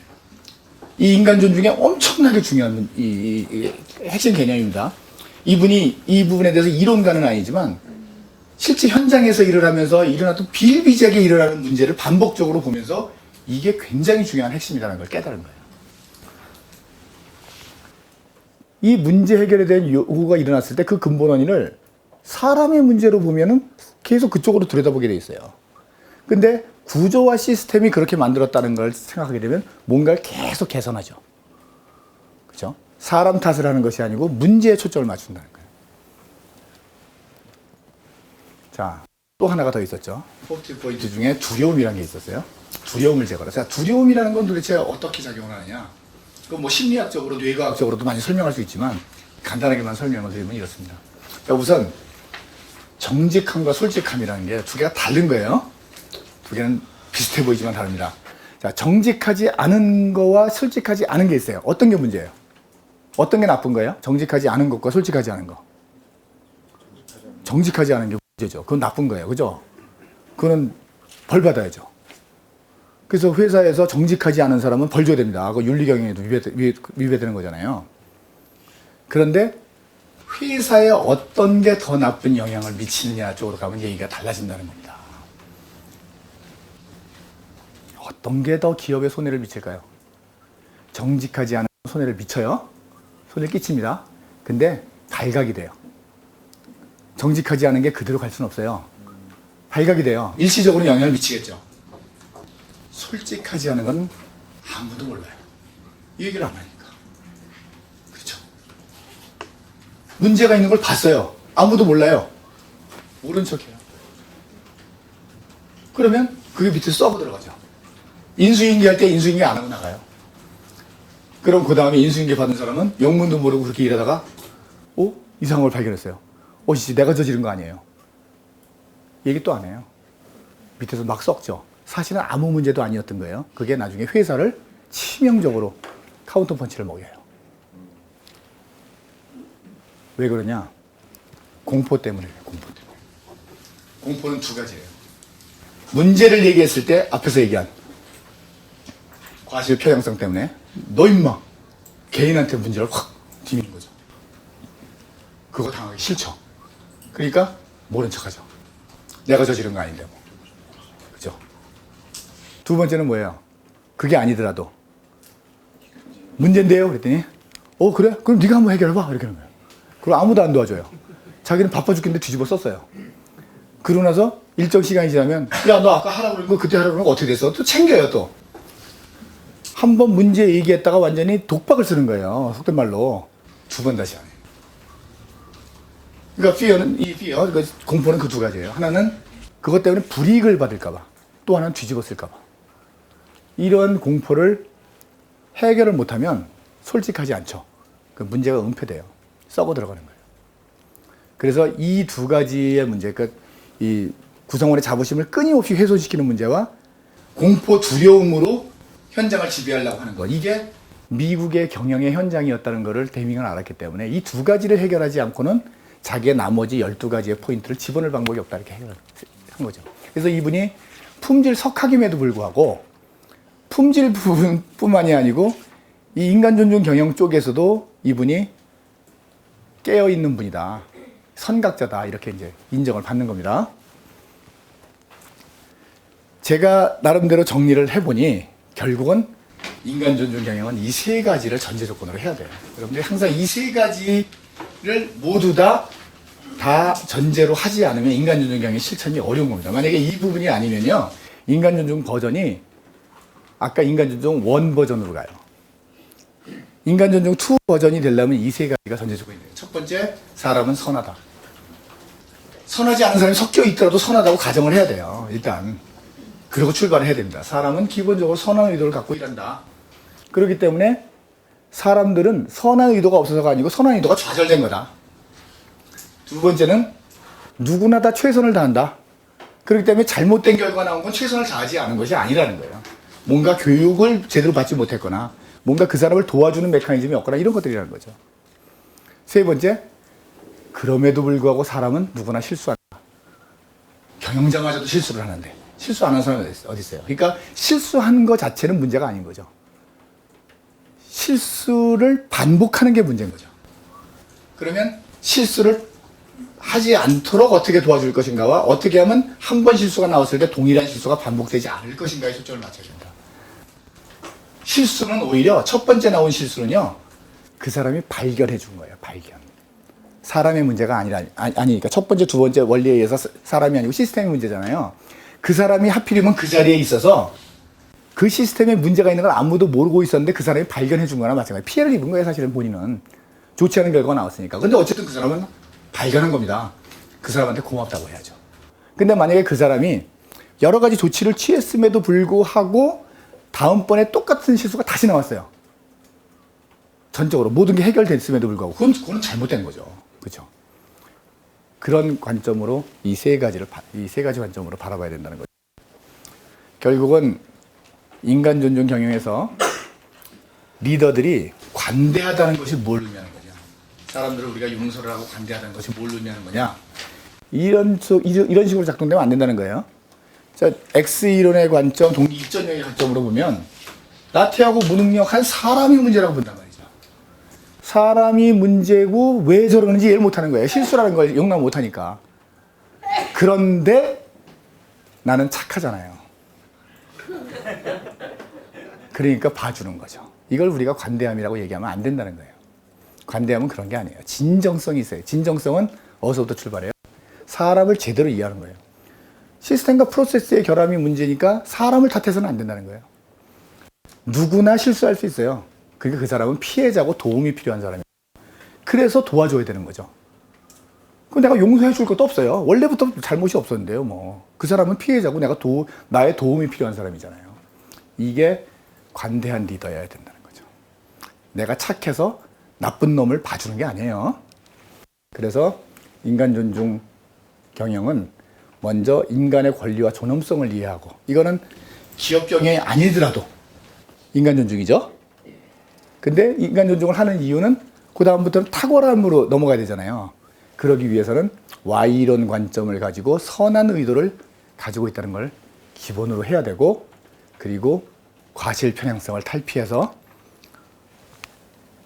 A: 이 인간 존중에 엄청나게 중요한 이 핵심 개념입니다. 이분이 이 부분에 대해서 이론가는 아니지만 실제 현장에서 일을 하면서 일어났던 비일비재하게 일어나는 문제를 반복적으로 보면서 이게 굉장히 중요한 핵심이라는 걸 깨달은 거예요. 이 문제 해결에 대한 요구가 일어났을 때 그 근본 원인을 사람의 문제로 보면은 계속 그쪽으로 들여다보게 돼 있어요. 근데 구조와 시스템이 그렇게 만들었다는 걸 생각하게 되면 뭔가를 계속 개선하죠. 그죠? 사람 탓을 하는 것이 아니고 문제에 초점을 맞춘다는 거예요. 자, 또 하나가 더 있었죠. 포인트 포인트 중에 두려움이라는 게 있었어요. 두려움을 제거하라. 자, 두려움이라는 건 도대체 어떻게 작용을 하느냐? 그건 뭐 심리학적으로, 뇌과학적으로도 많이 설명할 수 있지만 간단하게만 설명을 드리면 이렇습니다. 자, 우선 정직함과 솔직함이라는 게 두 개가 다른 거예요. 두 개는 비슷해 보이지만 다릅니다. 자, 정직하지 않은 거와 솔직하지 않은 게 있어요. 어떤 게 문제예요? 어떤 게 나쁜 거예요? 정직하지 않은 것과 솔직하지 않은 거. 정직하지 않은 게 문제죠. 그건 나쁜 거예요. 그죠? 그거는 벌 받아야죠. 그래서 회사에서 정직하지 않은 사람은 벌 줘야 됩니다. 그 윤리경영에도 위배되는 거잖아요. 그런데 회사에 어떤 게 더 나쁜 영향을 미치느냐 쪽으로 가면 얘기가 달라진다는 겁니다. 어떤 게 더 기업에 손해를 미칠까요? 정직하지 않은 손해를 미쳐요. 손해를 끼칩니다. 근데 발각이 돼요. 정직하지 않은 게 그대로 갈 수는 없어요. 발각이 돼요. 일시적으로 영향을 미치겠죠. 솔직하지 않은 건 아무도 몰라요. 이 얘기를 안 하니까. 그렇죠? 문제가 있는 걸 봤어요. 아무도 몰라요. 모른 척해요. 그러면 그게 밑에 썩어 들어가죠. 인수인계 할 때 인수인계 안 하고 나가요. 그럼 그 다음에 인수인계 받은 사람은 영문도 모르고 그렇게 일하다가 이상한 걸 발견했어요. 내가 저지른 거 아니에요. 얘기 또 안 해요. 밑에서 막 썩죠. 사실은 아무 문제도 아니었던 거예요. 그게 나중에 회사를 치명적으로 카운터 펀치를 먹여요. 왜 그러냐? 공포 때문에. 공포 때문에. 공포는 두 가지예요. 문제를 얘기했을 때 앞에서 얘기한 과실 편향성 때문에 너 임마 개인한테 문제를 확 뒤미는 거죠. 그거 당하기 싫죠. 그러니까 모른 척하죠. 내가 저지른 거 아닌데 뭐. 그죠? 두 번째는 뭐예요? 그게 아니더라도 문제인데요 그랬더니 그래? 그럼 네가 한번 해결해봐 이렇게 하는 거예요. 그리고 아무도 안 도와줘요. 자기는 바빠 죽겠는데 뒤집어 썼어요. 그러고 나서 일정 시간이 지나면 야 너 아까 하라고 그런 거 그때 하라고 그런 거 어떻게 됐어? 또 챙겨요 또. 한 번 문제 얘기했다가 완전히 독박을 쓰는 거예요. 속된 말로. 두 번 다시 안 해요. 그러니까 공포는 그 두 가지예요. 하나는 그것 때문에 불이익을 받을까봐, 또 하나는 뒤집어 쓸까봐. 이런 공포를 해결을 못하면 솔직하지 않죠. 그 문제가 은폐돼요. 썩어 들어가는 거예요. 그래서 이 두 가지의 문제, 그러니까 이 구성원의 자부심을 끊임없이 훼손시키는 문제와 공포 두려움으로 현장을 지배하려고 하는 것, 이게 미국의 경영의 현장이었다는 것을 데밍은 알았기 때문에 이 두 가지를 해결하지 않고는 자기의 나머지 12가지의 포인트를 집어넣을 방법이 없다 이렇게 해결한 거죠. 그래서 이분이 품질 석학임에도 불구하고 품질 부분뿐만이 아니고 이 인간 존중 경영 쪽에서도 이분이 깨어있는 분이다. 선각자다. 이렇게 이제 인정을 받는 겁니다. 제가 나름대로 정리를 해보니 결국은 인간 존중 경영은 이 세 가지를 전제 조건으로 해야 돼요. 여러분들이 항상 이 세 가지를 모두 다 전제로 하지 않으면 인간 존중 경영의 실천이 어려운 겁니다. 만약에 이 부분이 아니면요, 인간 존중 버전이 아까 인간 존중 1 버전으로 가요. 인간 존중 2 버전이 되려면 이 세 가지가 전제 조건이에요. 첫 번째, 사람은 선하다. 선하지 않은 사람이 섞여 있더라도 선하다고 가정을 해야 돼요. 일단. 그리고 출발을 해야 됩니다. 사람은 기본적으로 선한 의도를 갖고 일한다. 그렇기 때문에 사람들은 선한 의도가 없어서가 아니고 선한 의도가 좌절된 거다. 두 번째는 누구나 다 최선을 다한다. 그렇기 때문에 잘못된 결과가 나온 건 최선을 다하지 않은 것이 아니라는 거예요. 뭔가 교육을 제대로 받지 못했거나 뭔가 그 사람을 도와주는 메커니즘이 없거나 이런 것들이라는 거죠. 세 번째, 그럼에도 불구하고 사람은 누구나 실수한다. 경영자마저도 실수를 하는데 실수 안 하는 사람이 어디 있어요? 그러니까 실수하는 것 자체는 문제가 아닌 거죠. 실수를 반복하는 게 문제인 거죠. 그러면 실수를 하지 않도록 어떻게 도와줄 것인가와 어떻게 하면 한 번 실수가 나왔을 때 동일한 실수가 반복되지 않을 것인가에 초점을 맞춰야 된다. 실수는 오히려 첫 번째 나온 실수는요, 그 사람이 발견해 준 거예요. 발견. 사람의 문제가 아니니까 첫 번째, 두 번째 원리에 의해서 사람이 아니고 시스템의 문제잖아요. 그 사람이 하필이면 그 자리에 있어서 그 시스템에 문제가 있는 걸 아무도 모르고 있었는데 그 사람이 발견해 준 거나 마찬가지예요. 피해를 입은 거예요, 사실은 본인은. 좋지 않은 결과가 나왔으니까. 근데 어쨌든 그 사람은 발견한 겁니다. 그 사람한테 고맙다고 해야죠. 근데 만약에 그 사람이 여러 가지 조치를 취했음에도 불구하고 다음번에 똑같은 실수가 다시 나왔어요. 전적으로 모든 게 해결됐음에도 불구하고 그건 잘못된 거죠. 그렇죠? 그런 관점으로 이 세 가지 관점으로 바라봐야 된다는 거죠. 결국은 인간 존중 경영에서 리더들이 관대하다는 것이 뭘 의미하는 거냐? 사람들을 우리가 용서를 하고 관대하다는 것이 뭘 의미하는 거냐? 이런 식으로 작동되면 안 된다는 거예요. 자, X 이론의 관점, 동기 입전력의 관점으로 보면 나태하고 무능력한 사람이 문제라고 본단 말이죠. 사람이 문제고 왜 저러는지 이해를 못하는 거예요. 실수라는 걸 용납 못하니까. 그런데 나는 착하잖아요. 그러니까 봐주는 거죠. 이걸 우리가 관대함이라고 얘기하면 안 된다는 거예요. 관대함은 그런 게 아니에요. 진정성이 있어요. 진정성은 어디서부터 출발해요? 사람을 제대로 이해하는 거예요. 시스템과 프로세스의 결함이 문제니까 사람을 탓해서는 안 된다는 거예요. 누구나 실수할 수 있어요. 그러니까 그 사람은 피해자고 도움이 필요한 사람이에요. 그래서 도와줘야 되는 거죠. 그럼 내가 용서해 줄 것도 없어요. 원래부터 잘못이 없었는데요. 뭐. 그 사람은 피해자고 나의 도움이 필요한 사람이잖아요. 이게 관대한 리더여야 된다는 거죠. 내가 착해서 나쁜 놈을 봐주는 게 아니에요. 그래서 인간 존중 경영은 먼저 인간의 권리와 존엄성을 이해하고, 이거는 기업 경영이 아니더라도 인간 존중이죠. 근데 인간 존중을 하는 이유는 그 다음부터는 탁월함으로 넘어가야 되잖아요. 그러기 위해서는 Y이론 관점을 가지고 선한 의도를 가지고 있다는 걸 기본으로 해야 되고, 그리고 과실 편향성을 탈피해서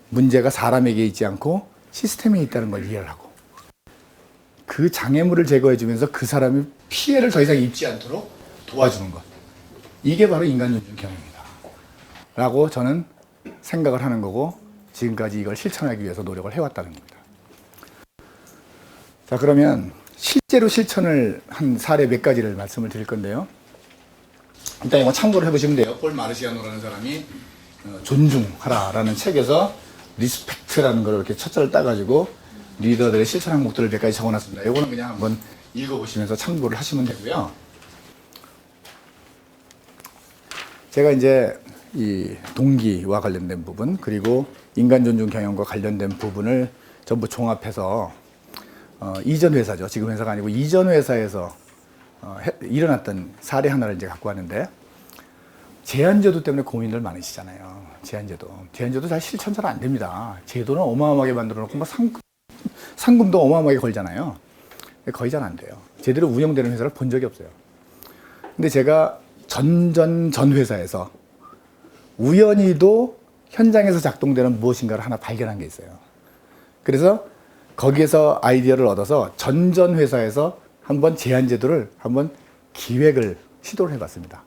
A: 문제가 사람에게 있지 않고 시스템에 있다는 걸 이해를 하고, 그 장애물을 제거해 주면서 그 사람이 피해를 더 이상 입지 않도록 도와주는 것. 이게 바로 인간 존중 경영입니다. 라고 저는 생각을 하는 거고, 지금까지 이걸 실천하기 위해서 노력을 해왔다는 겁니다. 자, 그러면 실제로 실천을 한 사례 몇 가지를 말씀을 드릴 건데요. 일단 이거 참고를 해보시면 돼요. 폴 마르시아노라는 사람이 존중하라라는 책에서 리스펙트라는 걸 이렇게 첫자를 따가지고 리더들의 실천 항목들을 몇 가지 적어놨습니다. 이거는 그냥 한번 읽어보시면서 참고를 하시면 되고요. 제가 이제 이 동기와 관련된 부분, 그리고 인간 존중 경영과 관련된 부분을 전부 종합해서 이전 회사죠. 지금 회사가 아니고 이전 회사에서 일어났던 사례 하나를 이제 갖고 왔는데, 제한제도 때문에 고민들 많으시잖아요. 제한제도 잘 실천 잘 안 됩니다. 제도는 어마어마하게 만들어 놓고 뭐 상금도 어마어마하게 걸잖아요. 거의 잘 안 돼요. 제대로 운영되는 회사를 본 적이 없어요. 근데 제가 전 회사에서 우연히도 현장에서 작동되는 무엇인가를 하나 발견한 게 있어요. 그래서 거기에서 아이디어를 얻어서 전 회사에서 한번 제한제도를 한번 기획을 시도를 해봤습니다.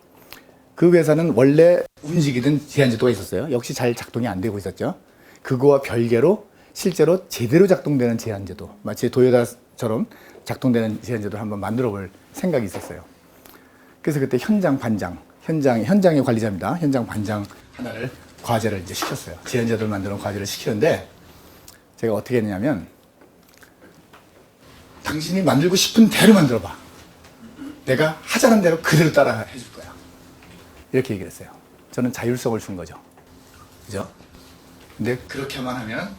A: 그 회사는 원래 움직이던 제한제도가 있었어요. 역시 잘 작동이 안 되고 있었죠. 그거와 별개로 실제로 제대로 작동되는 제한제도, 마치 도요타처럼 작동되는 제한제도를 한번 만들어 볼 생각이 있었어요. 그래서 그때 현장의 관리자입니다. 현장 반장 하나를 과제를 이제 시켰어요. 제한제도를 만드는 과제를 시키는데, 제가 어떻게 했냐면, 당신이 만들고 싶은 대로 만들어봐. 내가 하자는 대로 그대로 따라 해줄 거야. 이렇게 얘기를 했어요. 저는 자율성을 준 거죠. 그죠? 근데 그렇게만 하면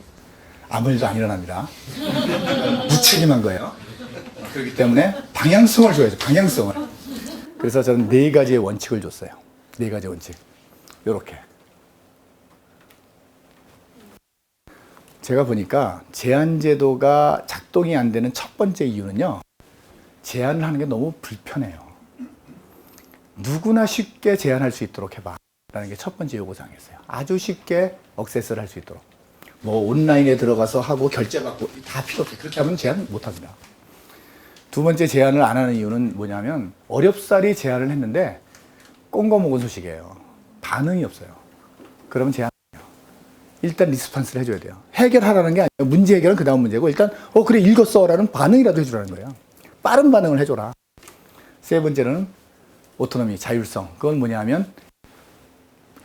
A: 아무 일도 안 일어납니다. 무책임한 거예요. 그렇기 때문에 방향성을 줘야죠. 방향성을. 그래서 저는 4가지의 원칙을 줬어요. 4가지 원칙. 요렇게. 제가 보니까 제한제도가 작동이 안 되는 첫 번째 이유는요, 제한을 하는 게 너무 불편해요. 누구나 쉽게 제한할 수 있도록 해봐 라는 게 첫 번째 요구사항이었어요. 아주 쉽게 억세스를 할 수 있도록. 뭐 온라인에 들어가서 하고 결제받고 다 필요 없어요. 그렇게 하면 제한 못합니다. 두 번째 제한을 안 하는 이유는 뭐냐면, 어렵사리 제한을 했는데 꽁거먹은 소식이에요. 반응이 없어요. 그러면 제한 일단 리스판스를 해줘야 돼요. 해결하라는 게 아니에요. 문제 해결은 그 다음 문제고, 일단 그래 읽었어 라는 반응이라도 해주라는 거예요. 빠른 반응을 해줘라. 세 번째는 오토노미, 자율성. 그건 뭐냐면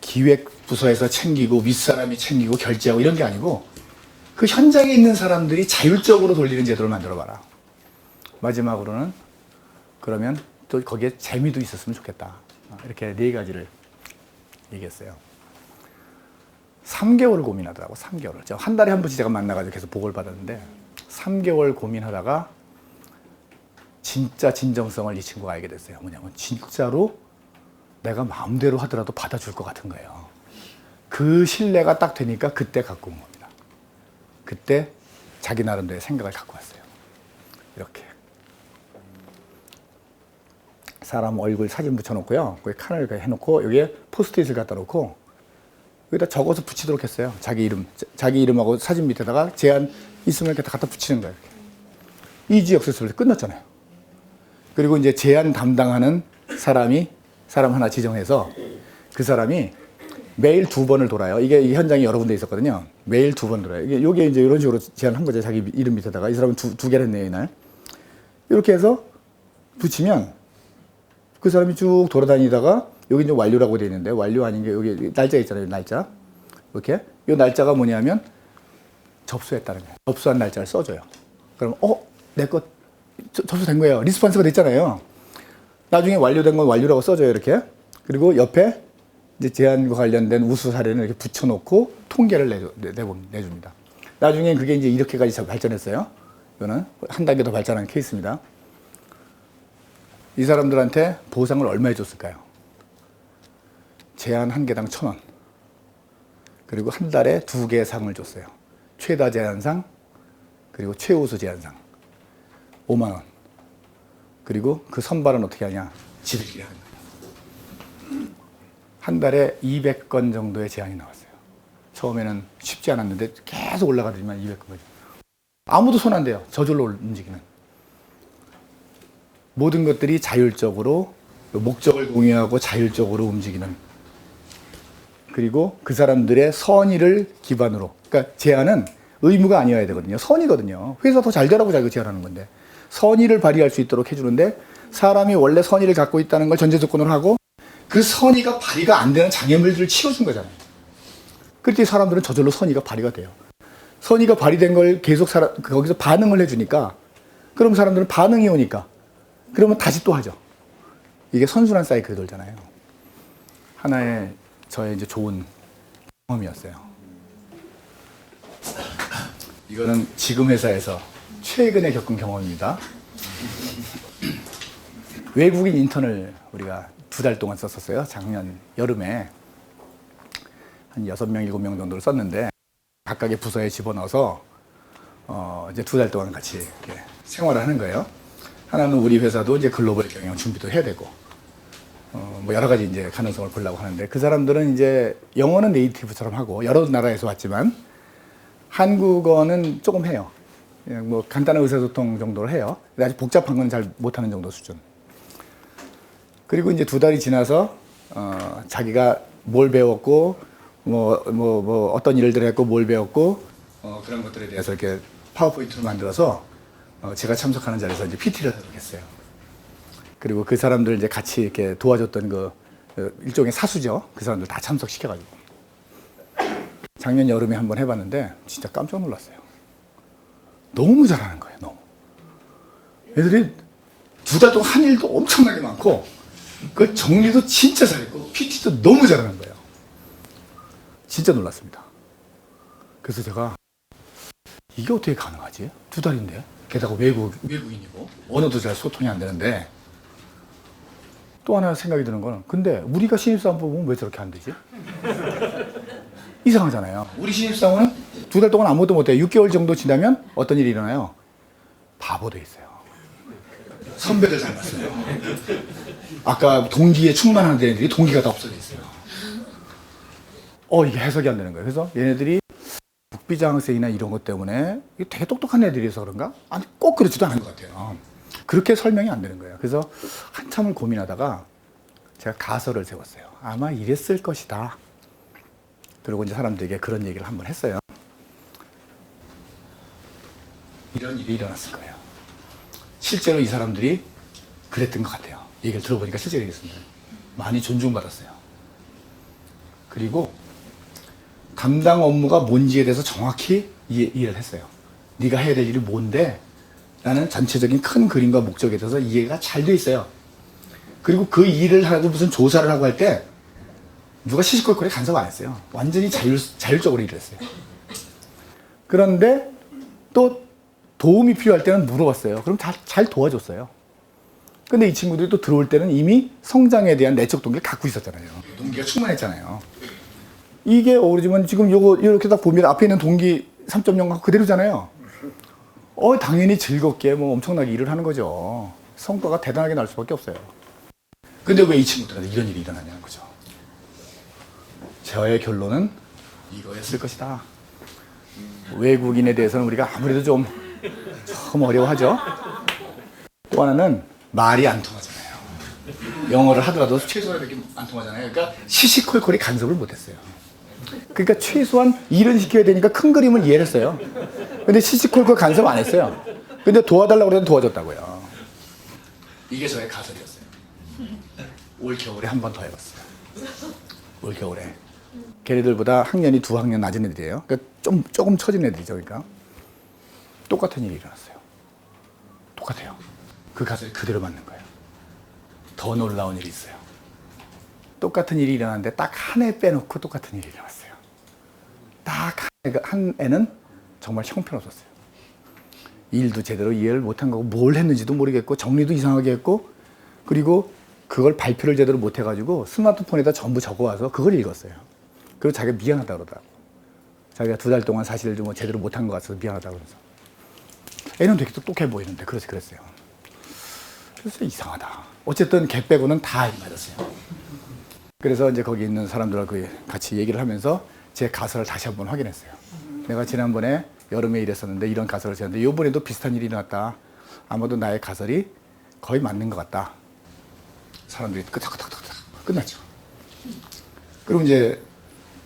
A: 기획부서에서 챙기고 윗사람이 챙기고 결제하고 이런 게 아니고, 그 현장에 있는 사람들이 자율적으로 돌리는 제도를 만들어봐라. 마지막으로는 그러면 또 거기에 재미도 있었으면 좋겠다. 이렇게 4가지를 얘기했어요. 3개월을 고민하더라고. 3개월을. 한 달에 한 번씩 제가 만나가지고 계속 보고를 받았는데, 3개월 고민하다가 진짜 진정성을 이 친구가 알게 됐어요. 뭐냐면 진짜로 내가 마음대로 하더라도 받아줄 것 같은 거예요. 그 신뢰가 딱 되니까 그때 갖고 온 겁니다. 그때 자기 나름대로의 생각을 갖고 왔어요. 이렇게. 사람 얼굴 사진 붙여놓고요. 거기 칸을 해놓고 여기에 포스트잇을 갖다 놓고 여기다 적어서 붙이도록 했어요. 자기 이름, 자기 이름하고 사진 밑에다가 제안 있으면 이렇게 갖다 붙이는 거예요. 이렇게. 이지 역설설 끝났잖아요. 그리고 이제 제안 담당하는 사람 하나 지정해서 그 사람이 매일 2번을 돌아요. 이게 현장이 여러 군데 있었거든요. 매일 2번 돌아요. 이게 이제 이런 식으로 제안한 거죠. 자기 이름 밑에다가. 이 사람은 두 개를 했네요, 이날. 이렇게 해서 붙이면 그 사람이 쭉 돌아다니다가 여기 이제 완료라고 되어 있는데 완료 아닌 게 여기 날짜 있잖아요. 날짜. 이렇게. 이 날짜가 뭐냐면 접수했다는 거예요. 접수한 날짜를 써줘요. 그럼 내 거 접수된 거예요. 리스폰스가 됐잖아요. 나중에 완료된 건 완료라고 써줘요. 이렇게. 그리고 옆에 이제 제안과 관련된 우수 사례는 이렇게 붙여놓고 통계를 내줍니다. 나중에 그게 이제 이렇게까지 발전했어요. 이거는 한 단계 더 발전한 케이스입니다. 이 사람들한테 보상을 얼마 줬을까요? 제안 한 개당 1,000원. 그리고 한 달에 2개의 상을 줬어요. 최다 제안상, 그리고 최우수 제안상. 5만 원. 그리고 그 선발은 어떻게 하냐? 지들끼리 하는 거예요. 한 달에 200건 정도의 제안이 나왔어요. 처음에는 쉽지 않았는데 계속 올라가더니만 200건까지. 아무도 손 안 대요. 저절로 움직이는. 모든 것들이 자율적으로 목적을 공유하고 자율적으로 움직이는. 그리고 그 사람들의 선의를 기반으로. 그러니까 제안은 의무가 아니어야 되거든요. 선의거든요. 회사 더 잘 되라고 자기가 제안하는 건데. 선의를 발휘할 수 있도록 해주는데 사람이 원래 선의를 갖고 있다는 걸 전제 조건으로 하고 그 선의가 발휘가 안 되는 장애물들을 치워준 거잖아요. 그때 사람들은 저절로 선의가 발휘가 돼요. 선의가 발휘된 걸 계속 거기서 반응을 해주니까 그럼 사람들은 반응이 오니까 그러면 다시 또 하죠. 이게 선순환 사이클이 돌잖아요. 하나의 저의 이제 좋은 경험이었어요. 이거는 지금 회사에서 최근에 겪은 경험입니다. 외국인 인턴을 우리가 2달 동안 썼었어요. 작년 여름에 한 6명, 7명 정도를 썼는데 각각의 부서에 집어넣어서 이제 2달 동안 같이 이렇게 생활을 하는 거예요. 하나는 우리 회사도 이제 글로벌 경영 준비도 해야 되고 뭐 여러 가지 이제 가능성을 보려고 하는데 그 사람들은 이제 영어는 네이티브처럼 하고 여러 나라에서 왔지만 한국어는 조금 해요. 그냥 뭐 간단한 의사소통 정도를 해요. 아주 복잡한 건 잘 못하는 정도 수준. 그리고 이제 2달이 지나서 자기가 뭘 배웠고 뭐 어떤 일들을 했고 뭘 배웠고 그런 것들에 대해서 이렇게 파워포인트를 만들어서 제가 참석하는 자리에서 이제 PT를 하도록 했어요. 그리고 그 사람들 이제 같이 이렇게 도와줬던 그 일종의 사수죠. 그 사람들 다 참석시켜가지고 작년 여름에 한번 해봤는데 진짜 깜짝 놀랐어요. 너무 잘하는 거예요. 너무. 애들이 2달 동안 한 일도 엄청나게 많고 그 정리도 진짜 잘했고 PT도 너무 잘하는 거예요. 진짜 놀랐습니다. 그래서 제가 이게 어떻게 가능하지? 2달인데 게다가 외국인이고 언어도 잘 소통이 안 되는데 또 하나 생각이 드는 거는 근데 우리가 신입사원 뽑으면 왜 저렇게 안 되지? 이상하잖아요. 우리 신입사원은 2달 동안 아무것도 못해요. 6개월 정도 지나면 어떤 일이 일어나요? 바보 돼 있어요. 선배들 닮았어요. 아까 동기에 충만한 애들이 동기가 다 없어져 있어요. 이게 해석이 안 되는 거예요. 그래서 얘네들이 국비장학생이나 이런 것 때문에 되게 똑똑한 애들이어서 그런가? 아니, 꼭 그렇지도 않은 것 같아요. 그렇게 설명이 안 되는 거예요. 그래서 한참을 고민하다가 제가 가설을 세웠어요. 아마 이랬을 것이다. 그리고 이제 사람들에게 그런 얘기를 한번 했어요. 이런 일이 일어났을 거예요. 실제로 이 사람들이 그랬던 것 같아요. 얘기를 들어보니까 실제로 그랬습니다. 많이 존중받았어요. 그리고 담당 업무가 뭔지에 대해서 정확히 이해를 했어요. 네가 해야 될 일이 뭔데 나는 전체적인 큰 그림과 목적에 대해서 이해가 잘 돼 있어요. 그리고 그 일을 하고 무슨 조사를 하고 할 때 누가 시시콜콜하게 간섭 안 했어요. 완전히 자율적으로 일을 했어요. 그런데 또 도움이 필요할 때는 물어봤어요. 그럼 잘 도와줬어요. 근데 이 친구들이 또 들어올 때는 이미 성장에 대한 내적 동기를 갖고 있었잖아요. 동기가 충만했잖아요. 이게 어우러지면 지금 요거 이렇게 딱 보면 앞에 있는 동기 3.0가 그대로잖아요. 당연히 즐겁게 뭐 엄청나게 일을 하는 거죠. 성과가 대단하게 날 수밖에 없어요. 근데 왜 이 친구들한테 이런 일이 일어나냐는 거죠. 저의 결론은 이거였을 것이다. 외국인에 대해서는 우리가 아무래도 좀 어려워하죠. 또 하나는 말이 안 통하잖아요. 영어를 하더라도 최소한 이렇게 안 통하잖아요. 그러니까 시시콜콜이 간섭을 못했어요. 그러니까 최소한 일은 시켜야 되니까 큰 그림을 이해를 했어요. 근데 시시콜콜 간섭 안 했어요. 근데 도와달라고 그래도 도와줬다고요. 이게 저의 가설이었어요. 올 겨울에 한 번 더 해봤어요. 올 겨울에. 걔네들보다 학년이 2학년 낮은 애들이에요. 그러니까 조금 처진 애들이죠. 그러니까 똑같은 일이 일어났어요. 똑같아요. 그 가설이 그대로 맞는 거예요. 더 놀라운 일이 있어요. 똑같은 일이 일어났는데 딱 한 애 빼놓고 똑같은 일이 일어났어요. 딱 한 애는 정말 형편없었어요. 일도 제대로 이해를 못한 거고 뭘 했는지도 모르겠고 정리도 이상하게 했고 그리고 그걸 발표를 제대로 못 해가지고 스마트폰에다 전부 적어와서 그걸 읽었어요. 그리고 자기가 미안하다 그러더라고. 자기가 2달 동안 사실 좀 제대로 못한 것 같아서 미안하다 그러면서. 애는 되게 똑똑해 보이는데 그랬어요. 그래서 이상하다. 어쨌든 걔 빼고는 다 맞았어요. 그래서 이제 거기 있는 사람들하고 같이 얘기를 하면서 제 가설을 다시 한번 확인했어요. 내가 지난번에 여름에 이랬었는데 이런 가설을 했는데 이번에도 비슷한 일이 일어났다. 아마도 나의 가설이 거의 맞는 것 같다. 사람들이 끄덕끄덕끄덕 끝났죠. 그리고 이제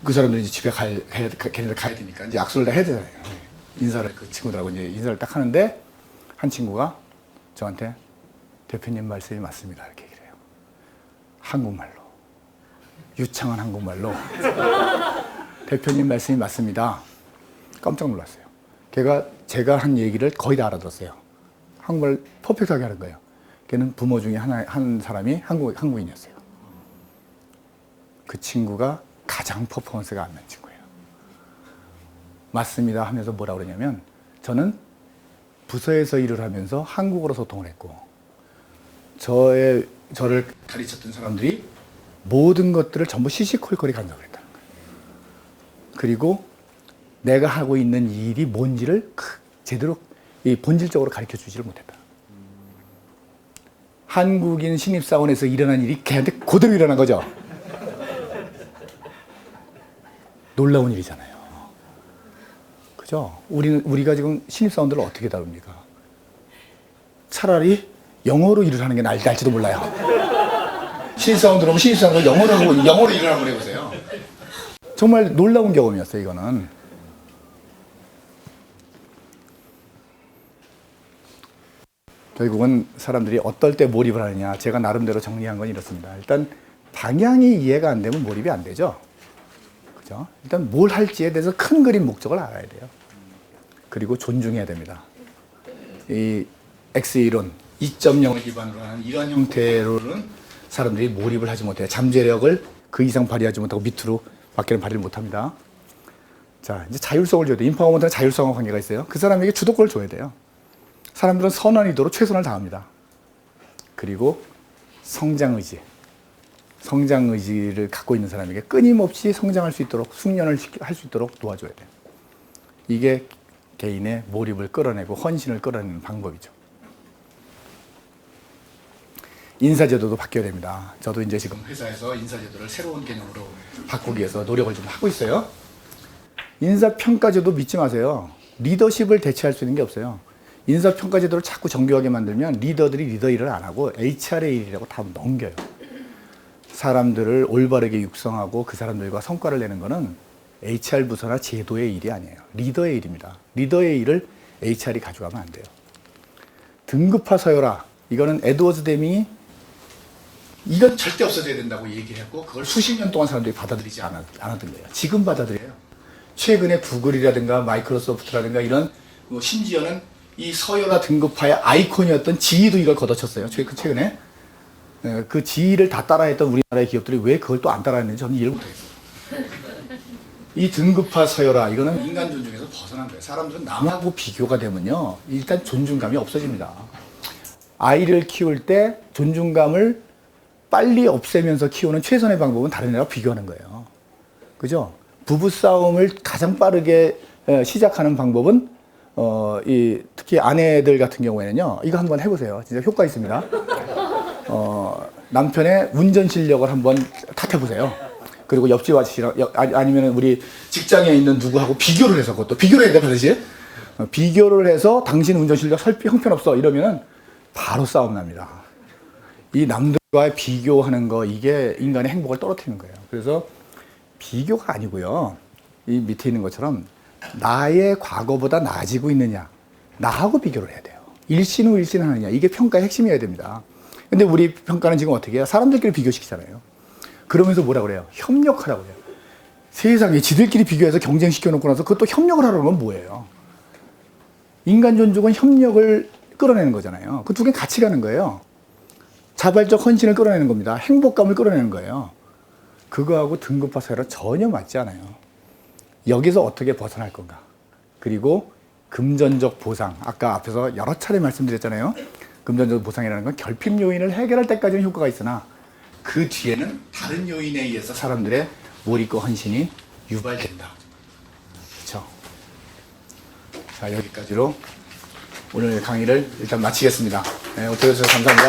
A: 그 사람들이 이제 집에 걔네들 가야 되니까 이제 약속을 다 해야 되잖아요. 인사를 그 친구들하고 이제 인사를 딱 하는데 한 친구가 저한테 대표님 말씀이 맞습니다. 이렇게 얘기를 해요. 한국말로. 유창한 한국말로. 대표님 말씀이 맞습니다. 깜짝 놀랐어요. 제가 한 얘기를 거의 다 알아들었어요. 한국말 퍼펙트하게 하는 거예요. 걔는 부모 중에 한 사람이 한국인이었어요. 그 친구가 가장 퍼포먼스가 안 나는 친구예요. 맞습니다 하면서 뭐라고 그러냐면 저는 부서에서 일을 하면서 한국어로 소통을 했고 저를 가르쳤던 사람들이 모든 것들을 전부 시시콜콜이 간섭을 했다는 거예요. 그리고 내가 하고 있는 일이 뭔지를 제대로 본질적으로 가르쳐 주지를 못했다. 한국인 신입사원에서 일어난 일이 걔한테 그대로 일어난 거죠. 놀라운 일이잖아요. 그죠? 우리가 지금 신입사원들을 어떻게 다룹니까? 차라리 영어로 일을 하는 게 날지도 몰라요. 신입사원들 오면 신입사원들 영어로 일을 한번 해보세요. 정말 놀라운 경험이었어요, 이거는. 결국은 사람들이 어떨 때 몰입을 하느냐. 제가 나름대로 정리한 건 이렇습니다. 일단 방향이 이해가 안 되면 몰입이 안 되죠. 그죠? 일단 뭘 할지에 대해서 큰 그림 목적을 알아야 돼요. 그리고 존중해야 됩니다. 이 X이론, 2.0을 기반으로 하는 이런 형태로는 사람들이 몰입을 하지 못해요. 잠재력을 그 이상 발휘하지 못하고 밑으로 밖에는 발휘를 못합니다. 자, 이제 자율성을 줘야 돼요. 인파워먼트는 자율성과 관계가 있어요. 그 사람에게 주도권을 줘야 돼요. 사람들은 선한 의도로 최선을 다합니다. 그리고 성장의지를 갖고 있는 사람에게 끊임없이 성장할 수 있도록 숙련을 할 수 있도록 도와줘야 돼요. 이게 개인의 몰입을 끌어내고 헌신을 끌어내는 방법이죠. 인사제도도 바뀌어야 됩니다. 저도 이제 지금 회사에서 인사제도를 새로운 개념으로 바꾸기 위해서 노력을 좀 하고 있어요. 인사평가제도 믿지 마세요. 리더십을 대체할 수 있는 게 없어요. 인사평가제도를 자꾸 정교하게 만들면 리더들이 리더 일을 안 하고 HR의 일이라고 다 넘겨요. 사람들을 올바르게 육성하고 그 사람들과 성과를 내는 거는 HR 부서나 제도의 일이 아니에요. 리더의 일입니다. 리더의 일을 HR이 가져가면 안 돼요. 등급화 서열화. 이거는 에드워즈 데밍이 이건 절대 없어져야 된다고 얘기를 했고 그걸 수십 년 동안 사람들이 받아들이지 않았던 거예요. 지금 받아들여요. 최근에 구글이라든가 마이크로소프트라든가 이런 심지어는 이 서열화 등급화의 아이콘이었던 지이도 이걸 걷어쳤어요. 최근에. 그 지이를 다 따라했던 우리나라의 기업들이 왜 그걸 또 안 따라했는지 저는 이해를 못하겠어요. 이 등급화 서열화 이거는 인간 존중에서 벗어난 거예요. 사람들은 남하고 비교가 되면요 일단 존중감이 없어집니다. 아이를 키울 때 존중감을 빨리 없애면서 키우는 최선의 방법은 다른 애와 비교하는 거예요. 그죠? 부부싸움을 가장 빠르게 시작하는 방법은 특히 아내들 같은 경우에는요 이거 한번 해보세요. 진짜 효과 있습니다. 남편의 운전 실력을 한번 탓해 보세요. 그리고 옆집 아저씨랑 아니면 우리 직장에 있는 누구하고 비교를 해서 그것도 비교를 해야 돼, 반드시. 비교를 해서 당신 운전 실력 형편없어 이러면은 바로 싸움 납니다. 이 남들과의 비교하는 거 이게 인간의 행복을 떨어뜨리는 거예요. 그래서 비교가 아니고요. 이 밑에 있는 것처럼 나의 과거보다 나아지고 있느냐, 나하고 비교를 해야 돼요. 일신 후 일신 하느냐, 이게 평가의 핵심이어야 됩니다. 근데 우리 평가는 지금 어떻게 해요? 사람들끼리 비교시키잖아요. 그러면서 뭐라 그래요? 협력하라고 해요. 세상에 지들끼리 비교해서 경쟁시켜놓고 나서 그것도 협력을 하라는 건 뭐예요? 인간 존중은 협력을 끌어내는 거잖아요. 그 두 개는 같이 가는 거예요. 자발적 헌신을 끌어내는 겁니다. 행복감을 끌어내는 거예요. 그거하고 등급화 사회랑 전혀 맞지 않아요. 여기서 어떻게 벗어날 건가? 그리고 금전적 보상, 아까 앞에서 여러 차례 말씀드렸잖아요. 금전적 보상이라는 건 결핍 요인을 해결할 때까지는 효과가 있으나 그 뒤에는 다른 요인에 의해서 사람들의 몰입과 헌신이 유발된다. 그렇죠? 자, 여기까지로 오늘 강의를 일단 마치겠습니다. 네, 오셔서 감사합니다.